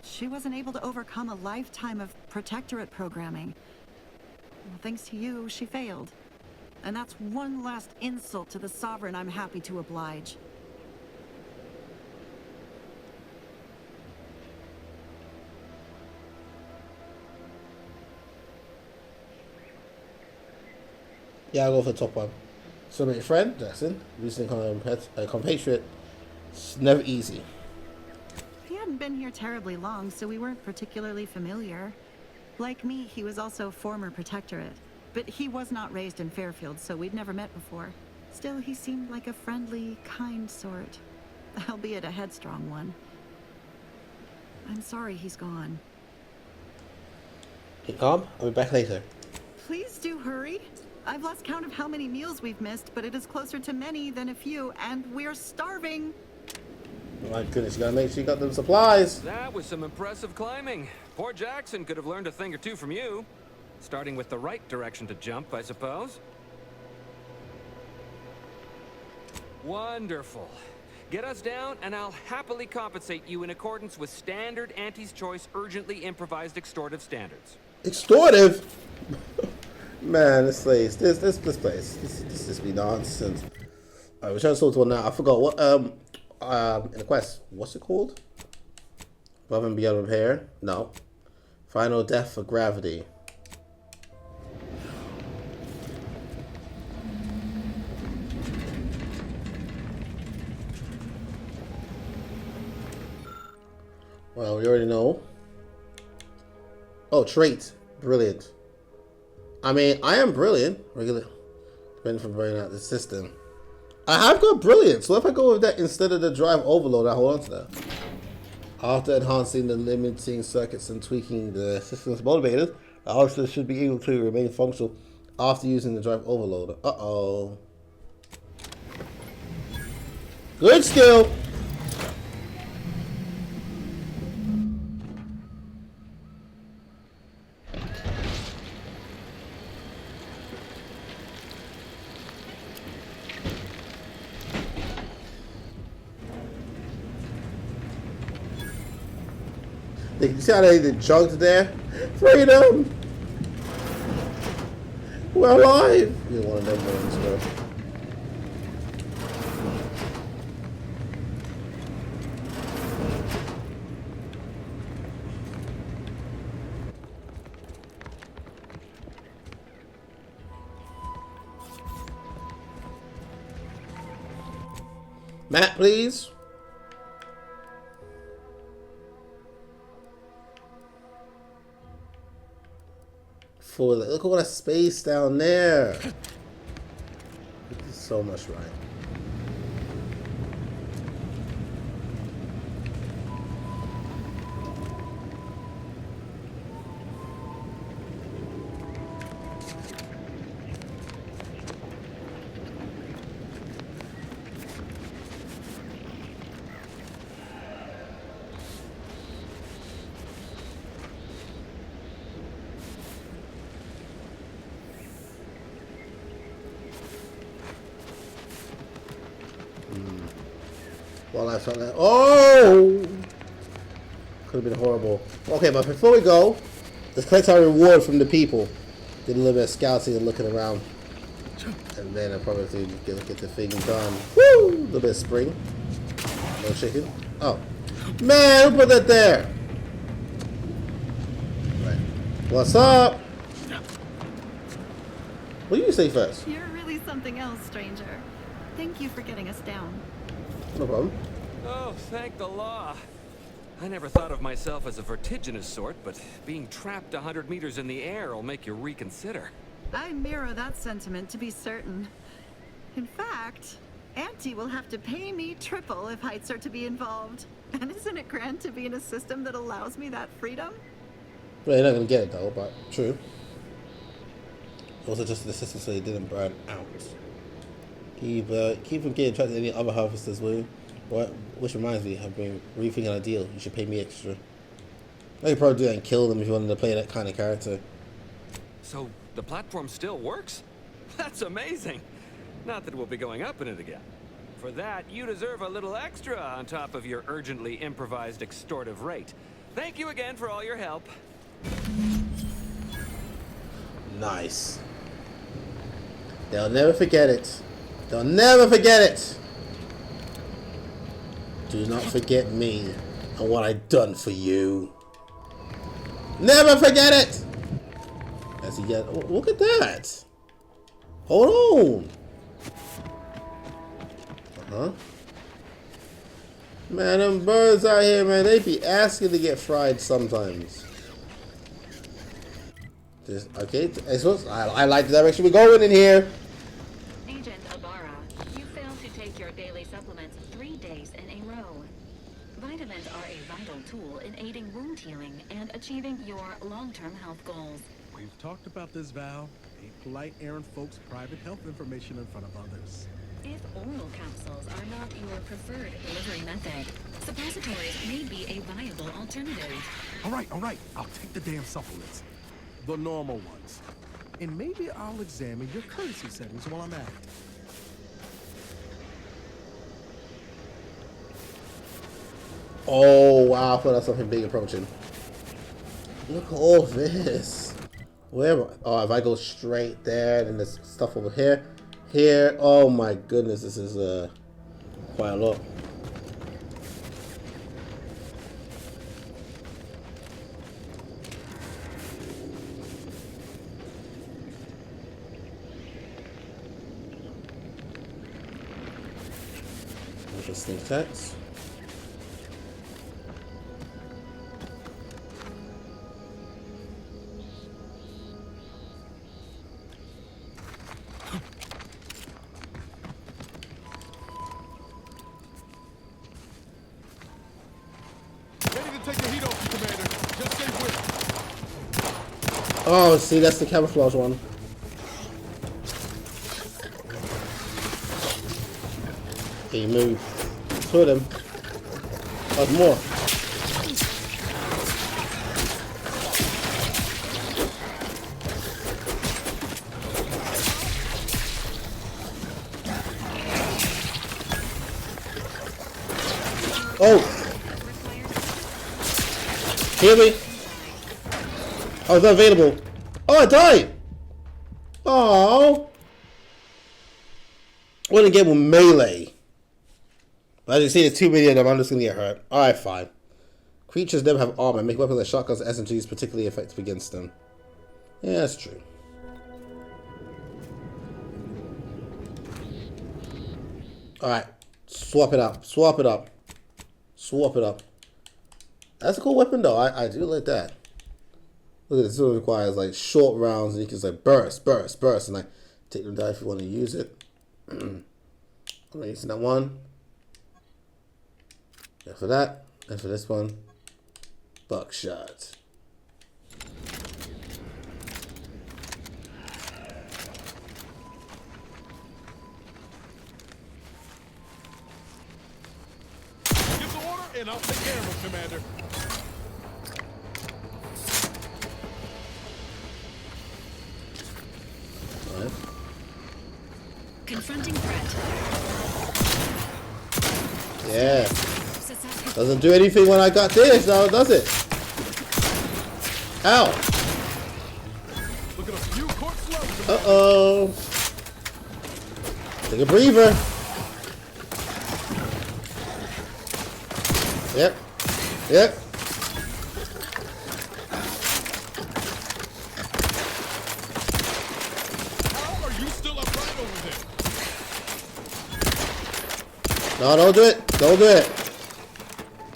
She wasn't able to overcome a lifetime of protectorate programming. Well, thanks to you, she failed. And that's one last insult to the Sovereign I'm happy to oblige. Yeah, I'll go for the top one. So, my friend, Jackson, recent compatriot, it's never easy. He hadn't been here terribly long, so we weren't particularly familiar. Like me, he was also former protectorate, but he was not raised in Fairfield, so we'd never met before. Still, he seemed like a friendly, kind sort, albeit a headstrong one. I'm sorry he's gone. Hey, calm. I'll be back later. Please do hurry. I've lost count of how many meals we've missed, but it is closer to many than a few, and we're starving. Oh my goodness, you gotta make sure you got them supplies. That was some impressive climbing. Poor Jackson could have learned a thing or two from you. Starting with the right direction to jump, I suppose. Wonderful. Get us down, and I'll happily compensate you in accordance with standard Auntie's Choice urgently improvised extortive standards. Extortive? Man, this place, this just be nonsense. Alright, we're trying to sort one now. I forgot what in the quest, what's it called? Above and beyond repair? No. Final death for gravity. Well, we already know. Oh, trait. Brilliant. I mean, I am brilliant. Regular. Depending from bringing out the system. I have got brilliant. So if I go with that instead of the drive overload, I hold on to that. After enhancing the limiting circuits and tweaking the system's motivators, the harvester should be able to remain functional after using the drive overloader. Uh-oh. Good skill. You see how they jumped there? Freedom! We're alive! You're one of them ones, bro. Matt, please. full. Look at all that space down there. This is so much right. Well, I felt that. Oh! Could have been horrible. Okay, but before we go, let's collect our reward from the people. Did a little bit of scouting and looking around. And then I'll probably get the thing done. Woo! A little bit of spring. No chicken. Oh. Man, who put that there? Right. What's up? What do you say first? You're really something else, stranger. Thank you for getting us down. No problem. Oh, thank the law. I never thought of myself as a vertiginous sort, but being trapped 100 meters in the air will make you reconsider. I mirror that sentiment, to be certain. In fact, Auntie will have to pay me triple if heights are to be involved. And isn't it grand to be in a system that allows me that freedom? Well, you're not going to get it though, but true. Also just the system so you didn't burn out. Keep from getting trapped in any other harvesters, will you? Which reminds me, I've been rethinking an ideal. You should pay me extra. I could probably do that and kill them if you wanted to play that kind of character. So, the platform still works? That's amazing! Not that we'll be going up in it again. For that, you deserve a little extra on top of your urgently improvised extortive rate. Thank you again for all your help. Nice. They'll never forget it. They'll never forget it. Do not forget me and what I done for you. Never forget it. As he get, oh, look at that. Hold on. Man, them birds out here, man, they be asking to get fried sometimes. Just, okay, I like the direction we're going in here. Agent Ibarra, you failed to take your daily supplements 3 days in a row. Vitamins are a vital tool in aiding wound healing and achieving your long-term health goals. We've talked about this, Val. Ain't polite airing folks' private health information in front of others. If oral capsules are not your preferred delivery method, suppositories may be a viable alternative. All right. I'll take the damn supplements. The normal ones. And maybe I'll examine your courtesy settings while I'm at it. Oh, wow. I thought that's something big approaching. Look at all this. Where am I? Oh, if I go straight there, then there's stuff over here. Here. Oh, my goodness. This is quite a lot. Interesting text. Oh, see, that's the camouflage one. Okay, you move. Two of them. Oh, more. Oh! Hear me? Oh, it's not available. Oh, I died! Oh! I want to get with melee. But as you see, there's too many of them. I'm just going to get hurt. Alright, fine. Creatures never have armor. Make weapons like shotguns and SMGs particularly effective against them. Yeah, that's true. Alright. Swap it up. Swap it up. Swap it up. That's a cool weapon, though. I do like that. Look at this. This one requires like short rounds, and you can just like burst, and like take them down if you want to use it. I'm not using that one. Yeah, for that, and for this one, buckshot. Give the order, and I'll take care of him, Commander. Confronting threat. Yeah. Doesn't do anything when I got this, now does it? Ow. Look at a few corpse loads. Uh-oh. Take a breather. Yep. Yep. How are you still upright over there? No, don't do it. Don't do it.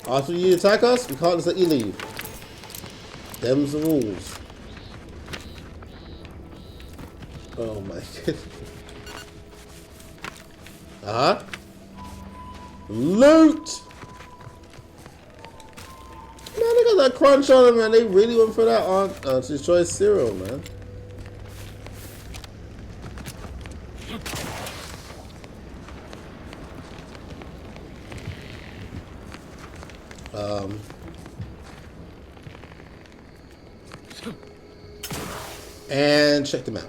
After you attack us, we can't just let you leave. Them's the rules. Oh my goodness. Uh-huh. Loot! Man, they got that crunch on them, man. They really went for that on to destroy Cyril, man. And check them out.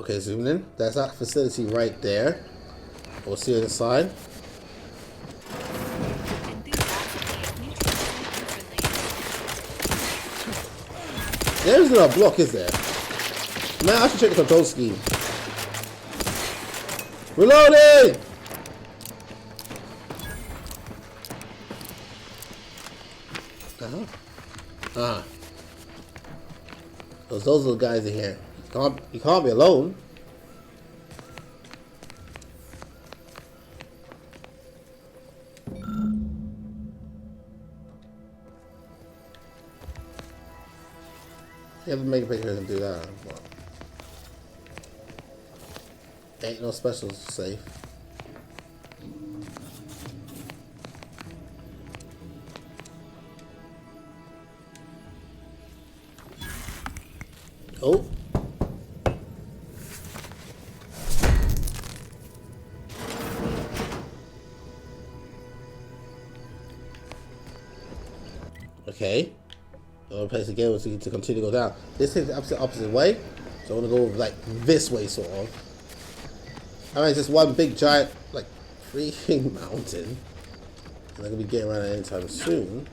Okay, zoom in. That's our facility right there. We'll see on the side. There isn't a block, is there? Man, I should check the control scheme. Reloading! Uh-huh. Those are the guys in here. You can't be alone. You have to make a picture and do that. Well, ain't no specials safe. Oh. Okay. The only place again was to continue to go down. This is the opposite way. So I want to go like this way, sort of. I mean, it's just one big giant, like, freaking mountain. And I'm going to be getting around it anytime soon.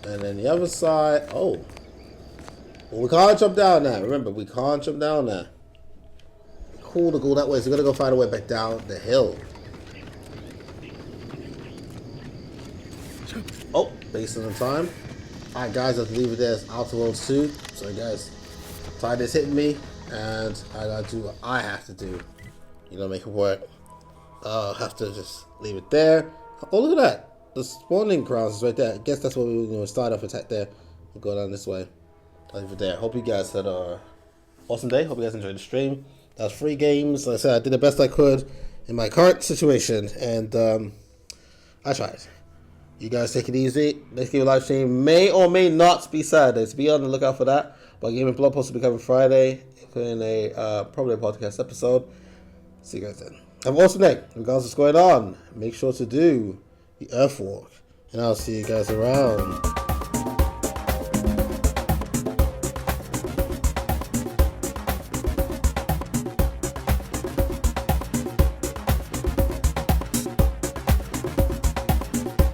And then the other side, oh. Well, we can't jump down now. Remember, we can't jump down now. Cool to go that way, so we're going to go find a way back down the hill. Oh, based on the time. Alright guys, let's leave it there. It's Outer Worlds 2. So guys, time is hitting me, and I gotta do what I have to do. You know, make it work. I'll have to just leave it there. Oh, look at that. The spawning grounds is right there. I guess that's where we're going to start off attack there. We'll go down this way. I'll leave it there. Hope you guys had an awesome day. Hope you guys enjoyed the stream. That was 3 games. Like I said, I did the best I could in my current situation, and I tried. You guys take it easy. Next game live stream may or may not be Saturday, so be on the lookout for that. But Game and Blog Post will be coming Friday, including probably a podcast episode. See you guys then. Have an awesome day. Regardless of what's going on, make sure to do the Earthwalk, and I'll see you guys around.